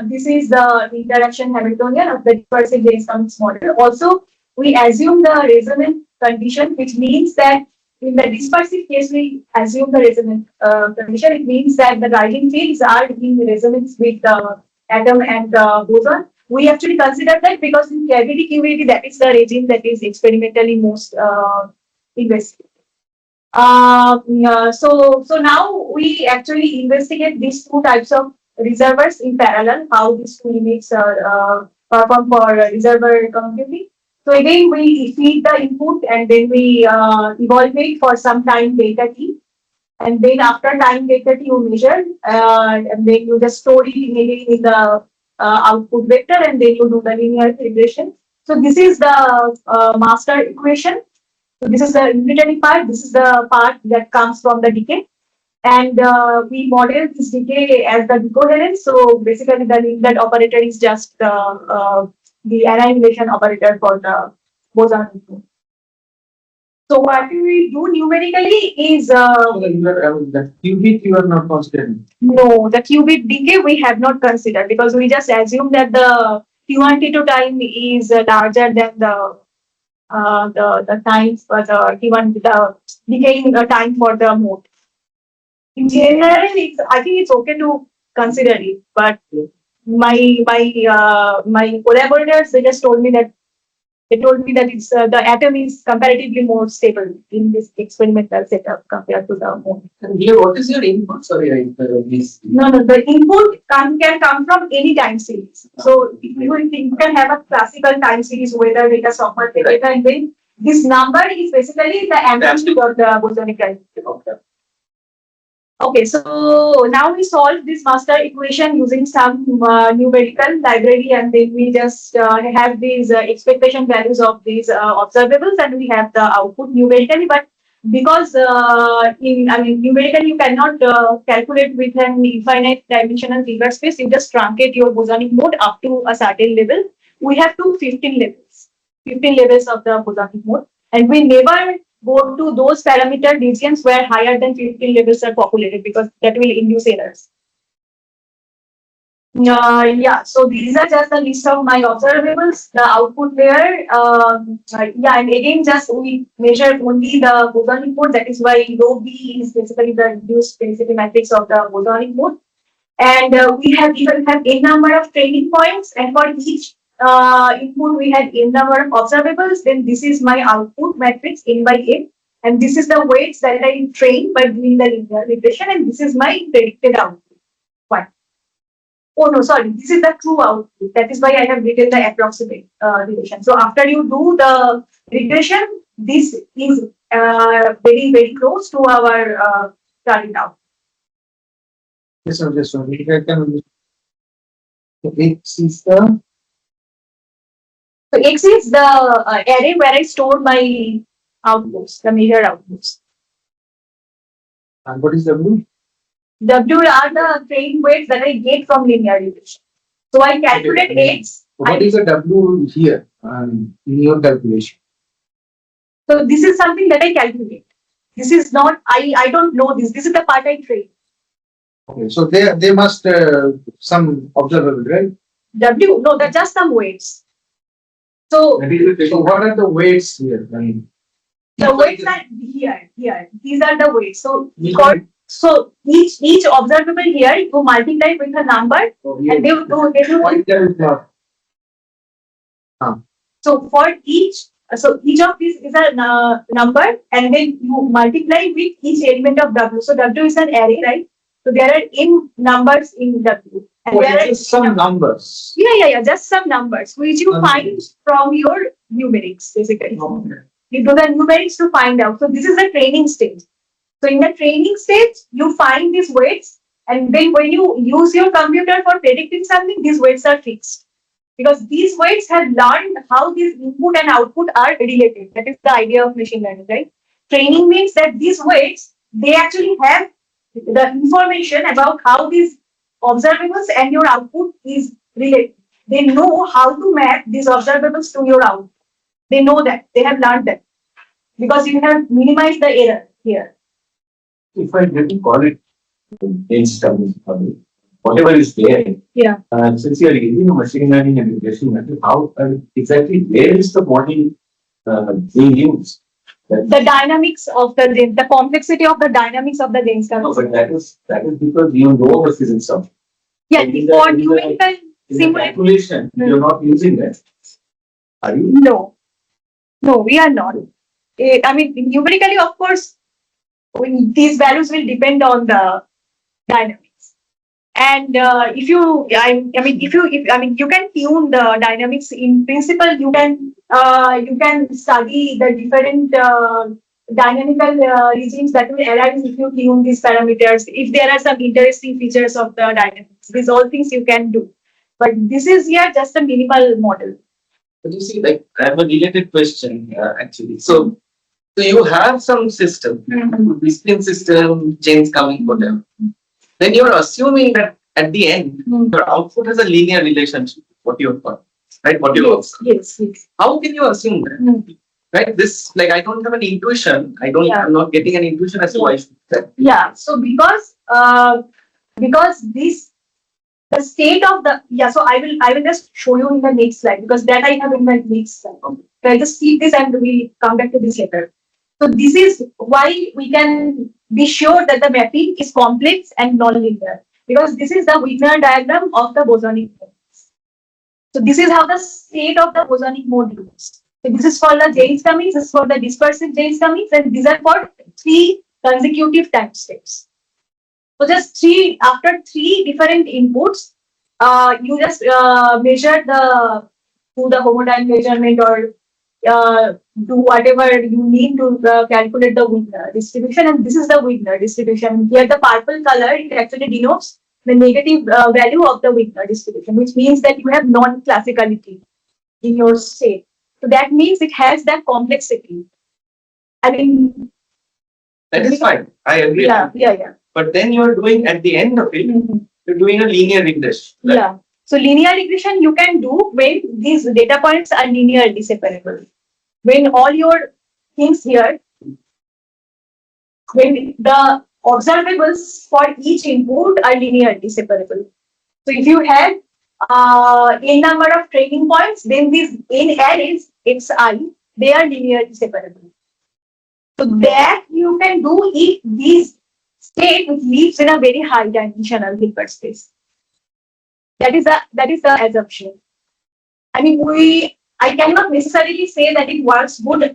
this is the interaction Hamiltonian of the dispersive Jaynes-Cummings model. Also, we assume the resonant condition, which means that in the dispersive case, we assume the resonant condition. It means that the driving fields are in resonance with the atom and the boson. We actually consider that because in cavity QED, that is the regime that is experimentally most investigated. So now we actually investigate these two types of reservoirs in parallel, how these two limits perform for reservoir computing. So again, we feed the input and then we evaluate for some time delta T. and then after time later you measure, and then you just store it maybe in the output vector, and then you do the linear regression. So this is the master equation. So this is the unitary part. This is the part that comes from the decay. And we model this decay as the decoherence. So basically, the Lindblad operator is just the annihilation operator for the boson input. So what we do numerically is The qubit you are not considering. no, the qubit decay we have not considered, because we just assume that the T1 T2 time is larger than the time for the T1 the decaying time for the mode. In general, I think it's okay to consider it, but my collaborators, they told me that it's the atom is comparatively more stable in this experimental setup compared to the mode. And here, what is your input? Sorry, this. No, the input can come from any time series. So you can have a classical time series, whether it is software data, and then this number is basically the amplitude of the bosonic time. Okay, so now we solve this master equation using some numerical library, and then we just have these expectation values of these observables, and we have the output numerically. But because numerically you cannot calculate with an infinite dimensional Hilbert space, you just truncate your bosonic mode up to a certain level. We have 15 levels of the bosonic mode, and we never go to those parameter regions where higher than 15 levels are populated, because that will induce errors. Yeah, so these are just the list of my observables, the output layer. Yeah, and again, just we measure only the bosonic mode. That is why rho B is basically the reduced density matrix of the bosonic mode. And we have even have a number of training points, and for each input we had n number of observables. Then this is my output matrix n by n, and this is the weights that I trained by doing the linear regression, and this is my predicted output. Fine. Oh no, sorry, this is the true output. That is why I have written the approximate relation. So after you do the regression, this is very, very close to our target output. Yes, sir, yes, sir. X is the. So X is the array where I store my outputs, the measured outputs. And what is W? W are the trained weights that I get from linear regression. So I calculate X. What is the W here in your calculation? So this is something that I calculate. This is not, I don't know this. This is the part I train. Okay, so they must some observable, right? W, no, they're just some weights. So So what are the weights here? the weights are here. These are the weights. So so each observable here you multiply with a number, and they will so for each of these is a number, and then you multiply with each element of W. So W is an array, right? So there are n numbers in W. And there are some numbers. Yeah, just some numbers which you find from your numerics, basically. Okay. You do the numerics to find out. So this is the training stage. So in the training stage, you find these weights, and then when you use your computer for predicting something, these weights are fixed. Because these weights have learned how these input and output are related. That is the idea of machine learning, right? Training means that these weights, they actually have the information about how these observables and your output is related. They know how to map these observables to your output. They know that. They have learned that. Because you have minimized the error here. If I didn't call it Jaynes-Cummings, whatever is there, Yeah. Since you are using a machine learning and regression method, how exactly where is the model being used? The dynamics of the complexity of the dynamics of the No, Jaynes-Cummings. but that is because you know the physics of. Yeah, in for the- numerical In the simulation. calculation, you're not using that. Are you? No, we are not. I mean, numerically, of course, these values will depend on the dynamics. And if you, you can tune the dynamics. In principle, you can study the different dynamical regimes that will arise if you tune these parameters, if there are some interesting features of the dynamics. These all things you can do. But this is here just a minimal model. But you see, like, I have a related question, actually. So you have some system, spin system, Jaynes-Cummings, whatever. Then you're assuming that at the end, your output has a linear relationship with what you've got, right? What you observe. Yes. How can you assume that? Right? This, like, I don't have an intuition. I'm not getting an intuition as to why I should do that. Yeah. So because this the state of the so I will just show you in the next slide, because that I have in my next slide. Okay. So I'll just keep this and we come back to this later. So this is why we can be sure that the mapping is complex and non-linear, because this is the Wigner diagram of the bosonic mode. So this is how the state of the bosonic mode looks. So this is for the Jaynes-Cummings, this is for the dispersive Jaynes-Cummings, and these are for 3 consecutive time steps. So just after 3 different inputs, you just measure do the homodynamic measurement or do whatever you need to calculate the Wigner distribution, and this is the Wigner distribution. Here the purple color, it actually denotes the negative value of the Wigner distribution, which means that you have non-classicality in your state. So that means it has that complexity. I mean, that is fine. I agree. Yeah. But then you're doing, at the end of it, you're doing a linear regression. Right? Yeah. So linear regression you can do when these data points are linearly separable. When all your things here, when the observables for each input are linearly separable. So if you have n number of training points, then these n arrays xi, they are linearly separable. So that you can do if this state which lives in a very high dimensional Hilbert space. That is the assumption. I mean, I cannot necessarily say that it works good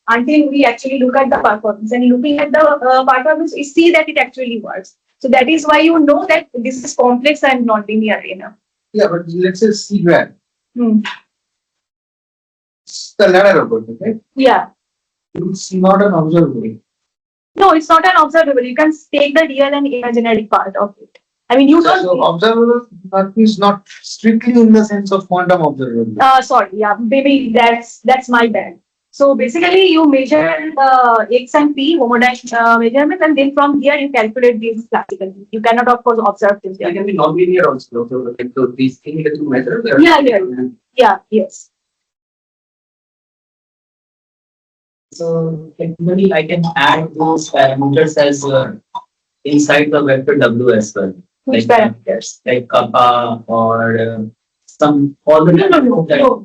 until we actually look at the performance. And looking at the performance, we see that it actually works. So that is why you know that this is complex and not linear enough. Yeah, but let's say C graph. It's the ladder of it, right? Yeah. It's not an observable. No, it's not an observable. You can take the real and imaginary part of it. I mean, you don't. So observable is not strictly in the sense of quantum observable. Sorry, yeah, maybe that's my bad. So basically, you measure the x and p homodynamic measurement, and then from here you calculate these classically. You cannot, of course, observe this. They can be non-linear also. So these things that you measure. Yes. So technically, I can add those parameters as inside the vector W as well. Which parameters? Like kappa or some other.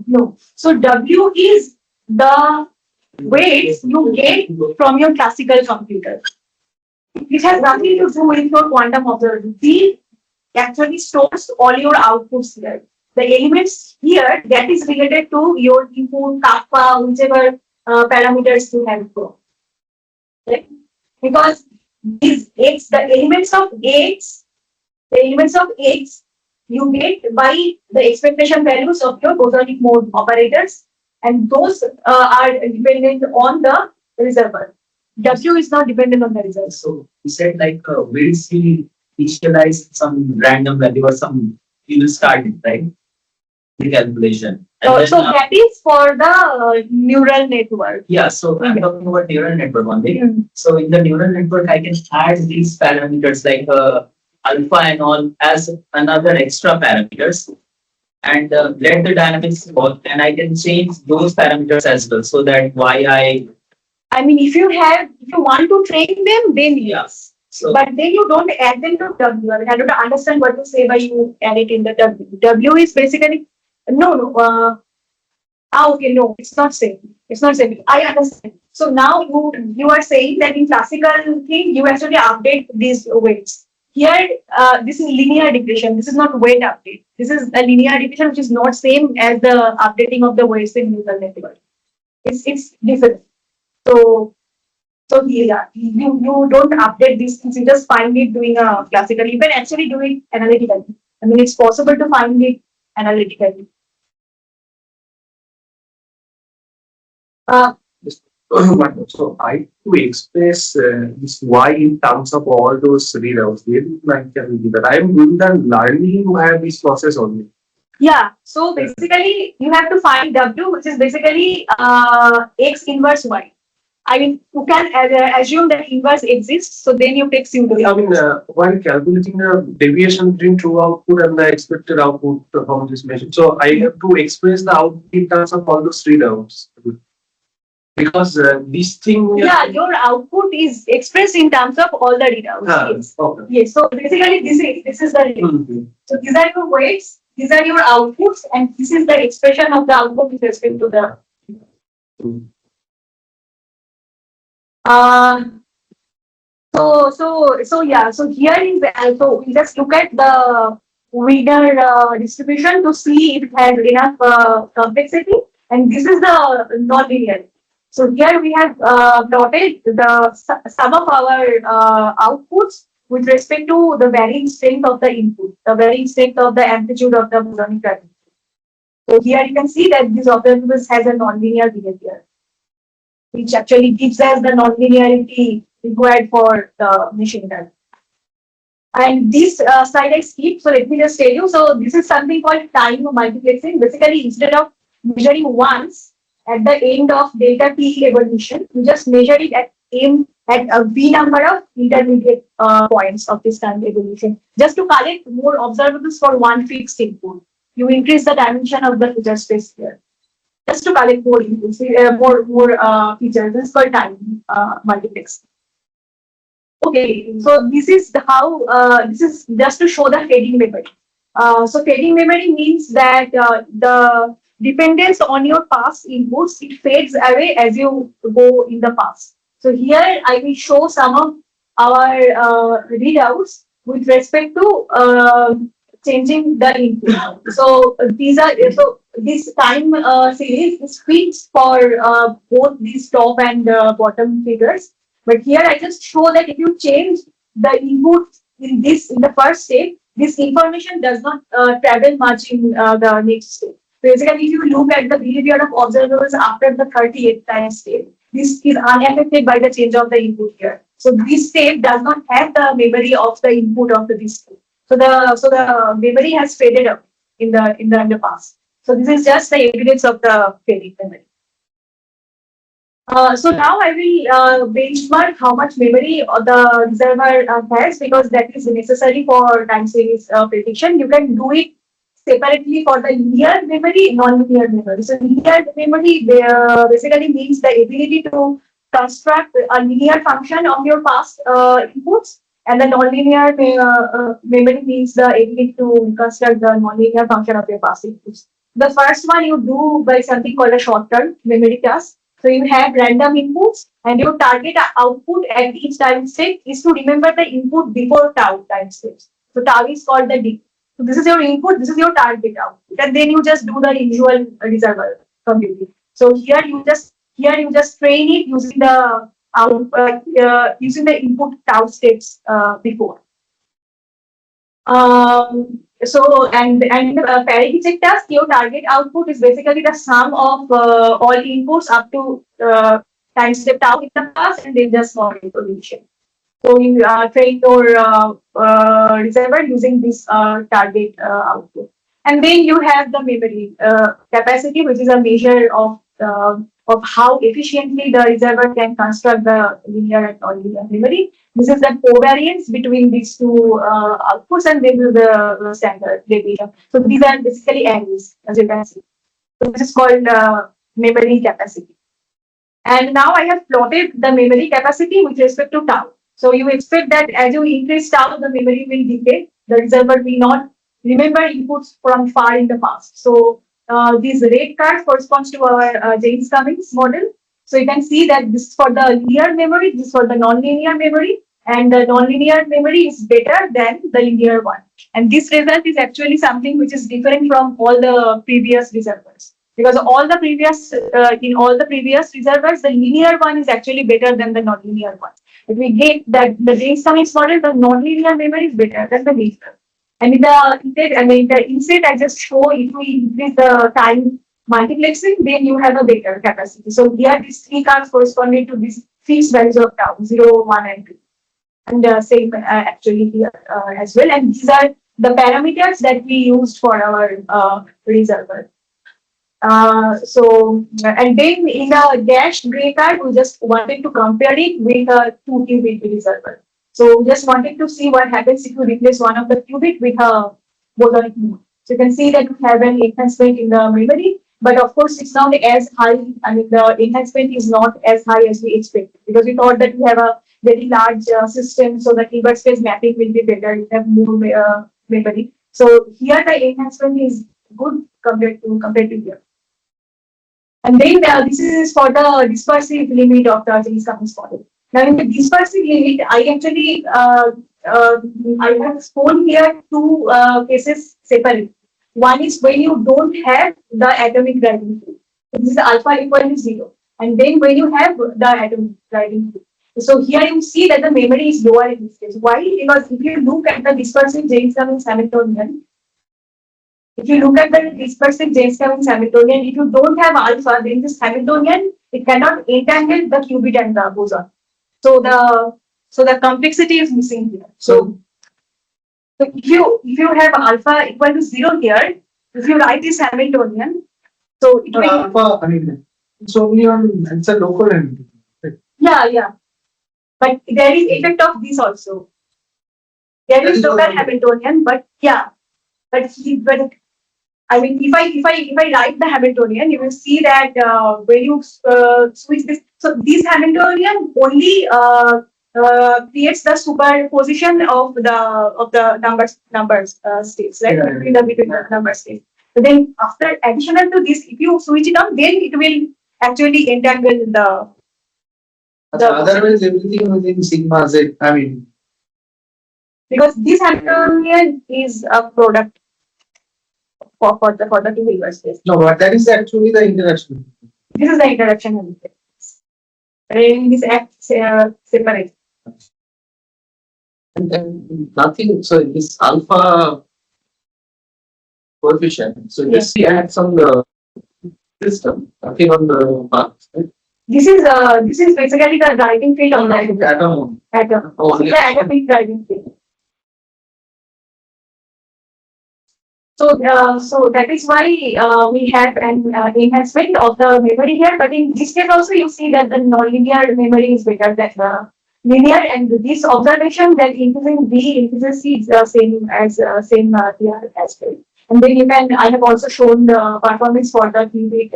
No. So W is the weights you get from your classical computer. It has nothing to do with your quantum observability. It actually stores all your outputs here. The elements here that is related to your input, kappa, whichever parameters you have for. Right? Because these x, the elements of x you get by the expectation values of your bosonic mode operators, and those are dependent on the reservoir. W is not dependent on the reservoir. So you said like we'll see initialize some random value or some you will start it, right? The calculation. And So that is for the neural network. Yeah, so I'm talking about neural network only. So in the neural network, I can add these parameters like alpha and all as another extra parameters, and let the dynamics work, and I can change those parameters as well, so that I mean, if you want to train them, then yes. So, but then you don't add them to W. I mean, I don't understand what to say by you add it in the W. W is basically no. Okay, no, it's not same. It's not same. I understand. So now you are saying that in classical thing you actually update these weights. Here, this is linear regression. This is not weight update. This is a linear regression which is not same as the updating of the weights in neural network. It's different. So yeah, you don't update these things. You just find it doing a classical. You can actually do it analytically. I mean, it's possible to find it analytically. So I to express this y in terms of all those readouts, where I can do that. I am doing the learning to have this process only. Yeah, so basically you have to find W, which is basically x inverse y. I mean, you can assume that inverse exists, so then you take pseudo. I mean, while calculating the deviation between true output and the expected output from this machine, so I have to express the output in terms of all those readouts. Because this thing. Yeah, your output is expressed in terms of all the readouts. Yes. Okay. Yes. So basically, this is the readout. Mm-hmm. So these are your weights, these are your outputs, and this is the expression of the output with respect to the. Uh, so here is so we just look at the winner distribution to see if it has enough complexity, and this is the non-linear. So here we have plotted the sum of our outputs with respect to the varying strength of the input, the varying strength of the amplitude of the bosonic radiation. So here you can see that this observables has a non-linear behavior, which actually gives us the non-linearity required for the machine learning. And this slide I skip, so let me just tell you. So this is something called time multiplexing. Basically, instead of measuring once at the end of delta T evolution, you just measure it at m at a v number of intermediate points of this time evolution, just to collect more observables for one fixed input. You increase the dimension of the feature space here, just to collect more inputs, more features. This is called time multiplexing. Okay, so this is how this is just to show the fading memory. So fading memory means that the dependence on your past inputs, it fades away as you go in the past. So here I will show some of our readouts with respect to changing the input. So these are this time series is fixed for both these top and bottom figures. But here I just show that if you change the input in the first step, this information does not travel much in the next step. Basically, if you look at the behavior of observables after the 38th time step, this is unaffected by the change of the input here. So this step does not have the memory of the input of this step. So the memory has faded up in the past. So this is just the evidence of the fading memory. So now I will benchmark how much memory the reservoir has, because that is necessary for time series prediction. You can do it separately for the linear memory, non-linear memory. So linear memory basically means the ability to construct a linear function of your past inputs, and the non-linear memory means the ability to construct the non-linear function of your past inputs. The first one you do by something called a short-term memory task. So you have random inputs, and your target output at each time step is to remember the input before tau time steps. So tau is called the D. So this is your input, this is your target output, and then you just do the usual reservoir computing. So here you just train it using the using the input tau steps before. So and parity check task, your target output is basically the sum of all inputs up to time step tau in the past, and then just more information. So you train your reservoir using this target output, and then you have the memory capacity, which is a measure of how efficiently the reservoir can construct the linear and non-linear memory. This is the covariance between these two outputs, and then the standard deviation. So these are basically arrays, as you can see. So this is called memory capacity. And now I have plotted the memory capacity with respect to tau. So you expect that as you increase tau, the memory will decay. The reservoir will not remember inputs from far in the past. So these red cards corresponds to our Jaynes-Cummings model. So you can see that this is for the linear memory, this is for the non-linear memory, and the non-linear memory is better than the linear one. And this result is actually something which is different from all the previous reservoirs, because all the previous in all the previous reservoirs, the linear one is actually better than the non-linear one. If we get that the Jaynes-Cummings model, the non-linear memory is better than the linear. And in the instead, I just show if we increase the time multiplexing, then you have a better capacity. So here these three cards corresponding to these fixed values of tau, 0, 1, and 2. And same actually here as well. And these are the parameters that we used for our reservoir. And then in the dashed gray card, we just wanted to compare it with a 2-qubit reservoir. So we just wanted to see what happens if you replace one of the qubit with a bosonic mode. So you can see that we have an enhancement in the memory, but of course it's not as high. I mean, the enhancement is not as high as we expected because we thought that we have a very large system, so the Hilbert space mapping will be better. You have more memory. So here the enhancement is good compared to here. And then this is for the dispersive limit of the Jaynes-Cummings model. Now in the dispersive limit, I actually I have shown here two cases separately. One is when you don't have the atomic driving field. This is alpha equal to 0. And then when you have the atomic driving field. So here you see that the memory is lower in this case. Why? Because if you look at the dispersive Jaynes-Cummings Hamiltonian, if you look at the dispersive Jaynes-Cummings Hamiltonian, if you don't have alpha, then this Hamiltonian, it cannot entangle the qubit and the boson. So the complexity is missing here. So if you have alpha equal to 0 here, if you write this Hamiltonian, so it will alpha, I mean, it's only on, it's a local entity. Yeah. But there is effect of this also. There is local Hamiltonian, but yeah. But I mean, if I write the Hamiltonian, you will see that when you switch this, so this Hamiltonian only creates the superposition of the numbers states, right? Between the number states. So then after additional to this, if you switch it on, then it will actually entangle the. Otherwise, everything within sigma z. I mean, because this Hamiltonian is a product for the two inverse space. No, but that is actually the interaction. This is the interaction of the and this act separate. And then nothing, so this alpha coefficient, so just we add on the system, nothing on the path, right? This is basically the driving field on the Atom. Only the atomic driving field. So that is why we have an enhancement of the memory here. But in this case also, you see that the nonlinear memory is better than the linear. And this observation that increasing B increases C is the same as same here as well. And then you can. I have also shown the performance for the qubit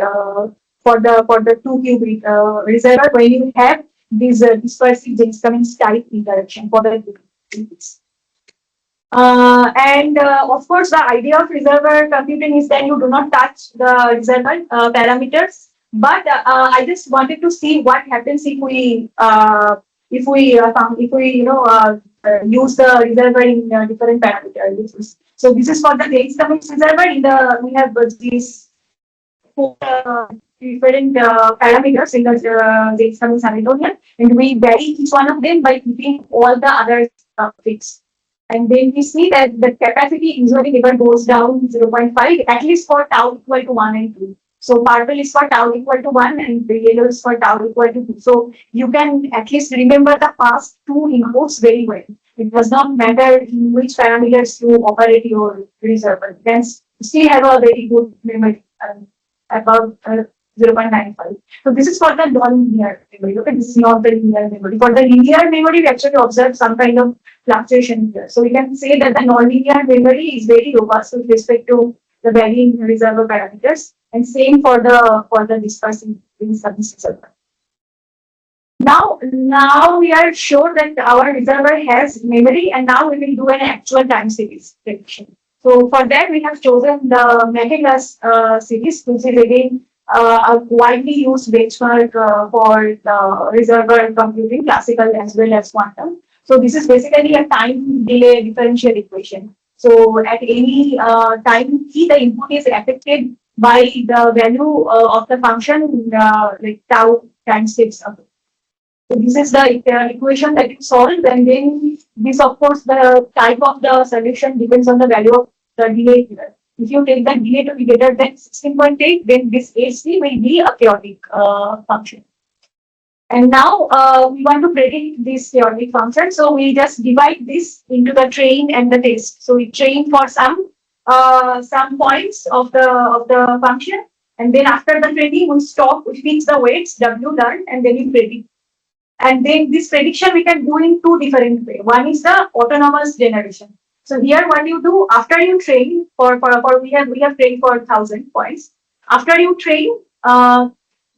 for the 2-qubit reservoir where you have this dispersive Jaynes-Cummings type interaction for the qubits. Of course, the idea of reservoir computing is that you do not touch the reservoir parameters. But I just wanted to see what happens if we use the reservoir in different parameters. So this is for the Jaynes-Cummings reservoir. We have these 4 different parameters in the Jaynes-Cummings Hamiltonian, and we vary each one of them by keeping all the others fixed. And then we see that the capacity usually never goes down 0.5, at least for tau equal to 1 and 2. So purple is for tau equal to 1 and the yellow is for tau equal to 2. So you can at least remember the past 2 inputs very well. It does not matter in which parameters you operate your reservoir. You can still have a very good memory about 0.95. So this is for the non-linear memory. Okay, this is not the linear memory. For the linear memory, we actually observe some kind of fluctuation here. So we can say that the non-linear memory is very robust with respect to the varying reservoir parameters, and same for the dispersive reservoir. Now we are sure that our reservoir has memory, and now we will do an actual time series prediction. So for that, we have chosen the Magellan series, which is again a widely used benchmark for the reservoir computing, classical as well as quantum. So this is basically a time delay differential equation. So at any time t, the input is affected by the value of the function like tau times steps. So this is the equation that you solve, and then this, of course, the type of the solution depends on the value of the delay here. If you take the delay to be greater than 16.8, then this AC will be a chaotic function. And now we want to predict this chaotic function. So we just divide this into the train and the test. So we train for some points of the function, and then after the training we stop, we fix the weights W learned, and then we predict. And then this prediction we can do in two different ways. One is the autonomous generation. So here what you do after you train for we have trained for 1,000 points. After you train,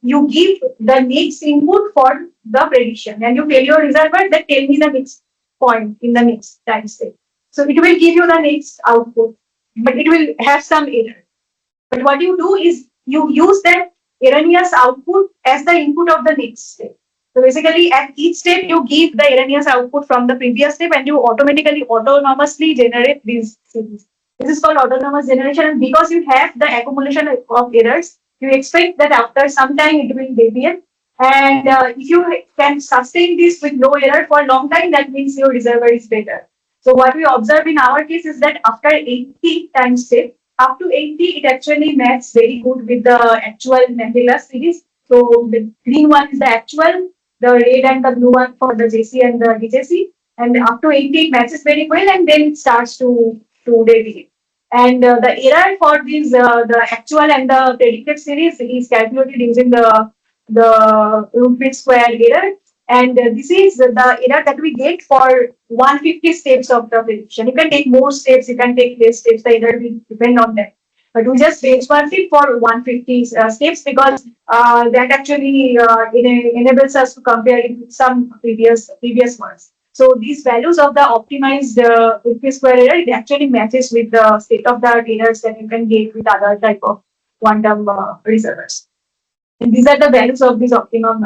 you give the next input for the prediction, and you tell your reservoir that tell me the next point in the next time step. So it will give you the next output, but it will have some error. But what you do is you use that erroneous output as the input of the next step. So basically, at each step, you give the erroneous output from the previous step, and you autonomously generate these series. This is called autonomous generation, and because you have the accumulation of errors, you expect that after some time it will deviate. And if you can sustain this with no error for a long time, that means your reservoir is better. So what we observe in our case is that after 80 time step, up to 80, it actually matches very good with the actual nebula series. So the green one is the actual, the red and the blue one for the JC and the DJC, and up to 80 it matches very well, and then it starts to deviate. And the error for this the actual and the predicted series is calculated using the root mean square error, and this is the error that we get for 150 steps of the prediction. You can take more steps, you can take less steps, the error will depend on that. But we just benchmark it for 150 steps because that actually enables us to compare it with some previous ones. So these values of the optimized root square error, it actually matches with the state-of-the-art errors that you can get with other type of quantum reservoirs. And these are the values of these optimum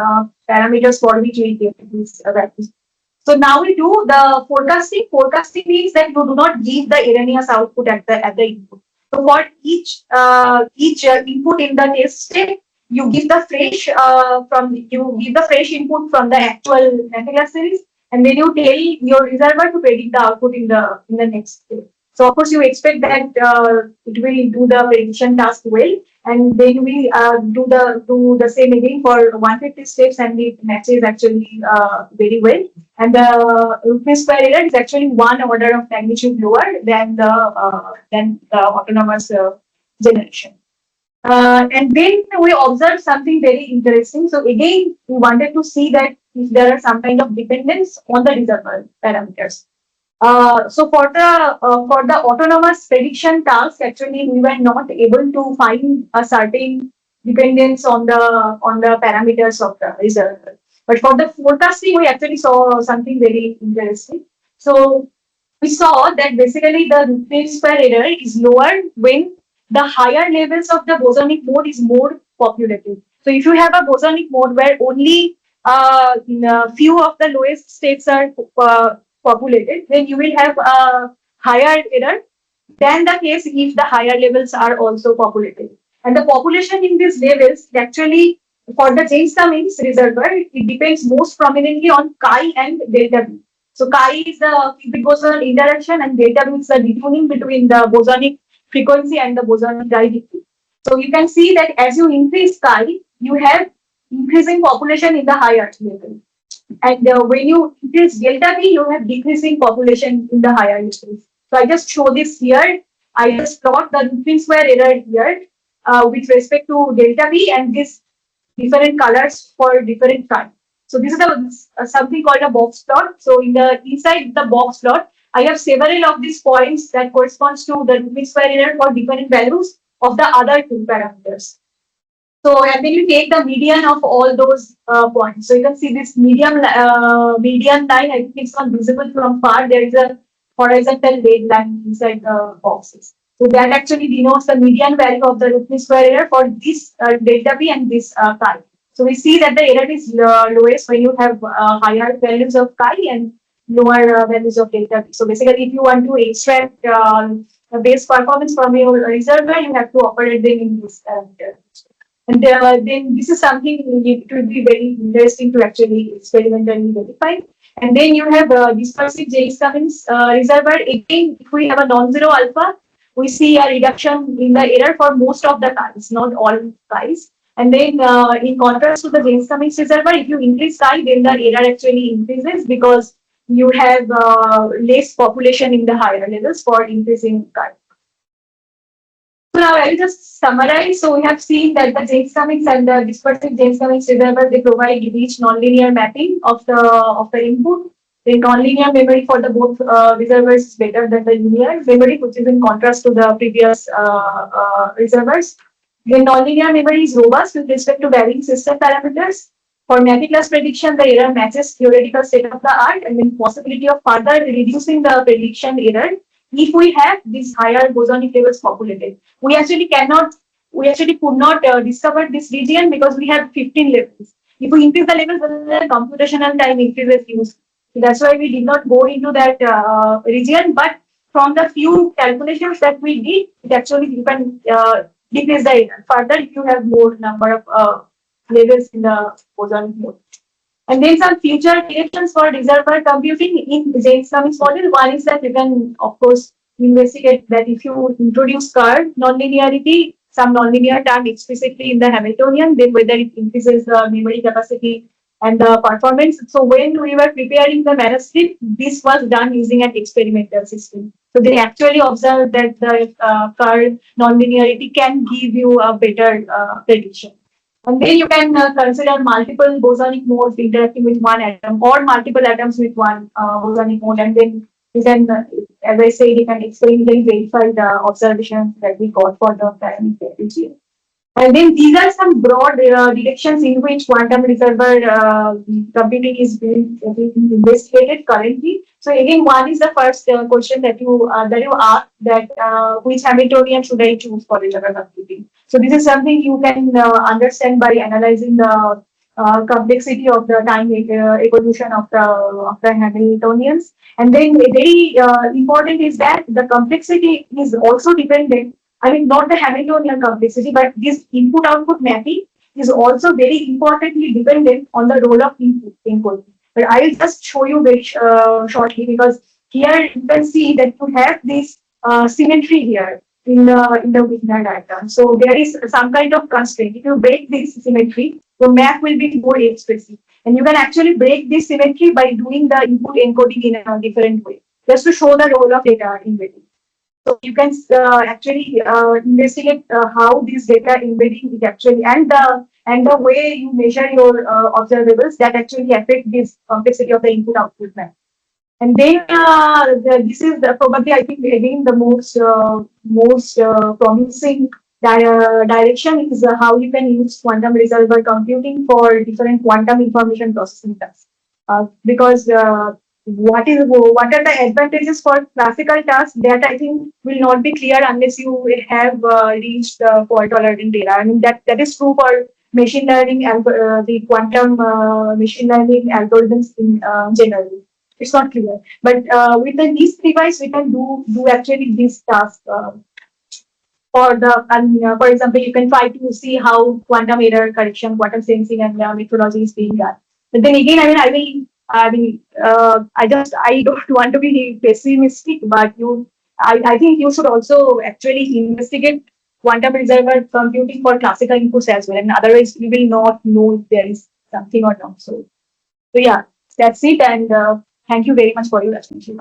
parameters for which we get these values. So now we do the forecasting. Forecasting means that you do not give the erroneous output at the input. So for each input in the test step, you give the fresh input from the actual nebula series, and then you tell your reservoir to predict the output in the next step. So of course you expect that it will do the prediction task well, and then we do the same again for 150 steps, and it matches actually very well. And the root mean square error is actually one order of magnitude lower than the autonomous generation. And then we observed something very interesting. So again, we wanted to see that if there are some kind of dependence on the reservoir parameters. So for the autonomous prediction task, actually we were not able to find a certain dependence on the parameters of the reservoir. But for the forecasting, we actually saw something very interesting. So we saw that basically the root mean square error is lower when the higher levels of the bosonic mode is more populated. So if you have a bosonic mode where only few of the lowest states are populated, then you will have a higher error than the case if the higher levels are also populated. And the population in these levels actually, for the Jaynes-Cummings reservoir, it depends most prominently on chi and delta B. So chi is the qubit-boson interaction, and delta B is the detuning between the bosonic frequency and the bosonic directivity. So you can see that as you increase chi, you have increasing population in the higher level. And when you increase delta B, you have decreasing population in the higher levels. So I just show this here. I just plot the root mean square error here with respect to delta B, and this different colors for different time. So this is something called a box plot. So inside the box plot, I have several of these points that corresponds to the root mean square error for different values of the other two parameters. So and then you take the median of all those points. So you can see this median line. I think it's not visible from far. There is a horizontal red line inside the boxes. So that actually denotes the median value of the root mean square error for this delta B and this chi. So we see that the error is lowest when you have higher values of chi and lower values of delta B. So basically, if you want to extract base performance from your reservoir, you have to operate them in this parameter. And then this is something it will be very interesting to actually experimentally verify. And then you have dispersive Jaynes-Cummings reservoir. Again, if we have a non-zero alpha, we see a reduction in the error for most of the times, not all times. And then in contrast to the Jaynes-Cummings reservoir, if you increase psi, then the error actually increases because you have less population in the higher levels for increasing current. So now I will just summarize. So we have seen that the Jaynes-Cummings and the dispersive Jaynes-Cummings reservoir, they provide rich nonlinear mapping of the input. The nonlinear memory for the both reservoirs is better than the linear memory, which is in contrast to the previous reservoirs. The nonlinear memory is robust with respect to varying system parameters. For meticulous prediction, the error matches theoretical state of the art, and then possibility of further reducing the prediction error if we have these higher bosonic levels populated. We actually could not discover this region because we have 15 levels. If we increase the levels, then the computational time increases use. That's why we did not go into that region. But from the few calculations that we did, it actually you can decrease the error further if you have more number of levels in the bosonic mode. And then some future directions for reservoir computing in Jaynes-Cummings model. One is that you can, of course, investigate that if you introduce curve nonlinearity, some nonlinear term explicitly in the Hamiltonian, then whether it increases the memory capacity and the performance. So when we were preparing the manuscript, this was done using an experimental system. So they actually observed that the curve nonlinearity can give you a better prediction. And then you can consider multiple bosonic modes interacting with one atom or multiple atoms with one bosonic mode. And then you can, as I said, you can experimentally verify the observations that we got for the parameter. And then these are some broad directions in which quantum reservoir computing is being investigated currently. So again, one is the first question that you asked, that which Hamiltonian should I choose for reservoir computing? So this is something you can understand by analyzing the complexity of the time evolution of the Hamiltonians. And then very important is that the complexity is also dependent. I mean, not the Hamiltonian complexity, but this input-output mapping is also very importantly dependent on the role of input encoding. But I will just show you very shortly, because here you can see that you have this symmetry here in the Wigner diagram. So there is some kind of constraint. If you break this symmetry, the map will be more expressive. And you can actually break this symmetry by doing the input encoding in a different way, just to show the role of data embedding. So you can actually investigate how this data embedding is actually, and the way you measure your observables that actually affect this complexity of the input output map. And then this is probably, I think, again the most promising direction is how you can use quantum reservoir computing for different quantum information processing tasks. Because what are the advantages for classical tasks, that I think will not be clear unless you have reached fault tolerant data. I mean that is true for machine learning and the quantum machine learning algorithms in general. It's not clear, but with the NIST device we can do actually this task. For the, for example, you can try to see how quantum error correction, quantum sensing, and methodology is being done. But then again, I don't want to be pessimistic, but I think you should also actually investigate quantum reservoir computing for classical inputs as well, and otherwise we will not know if there is something or not. So yeah, that's it, and thank you very much for your attention.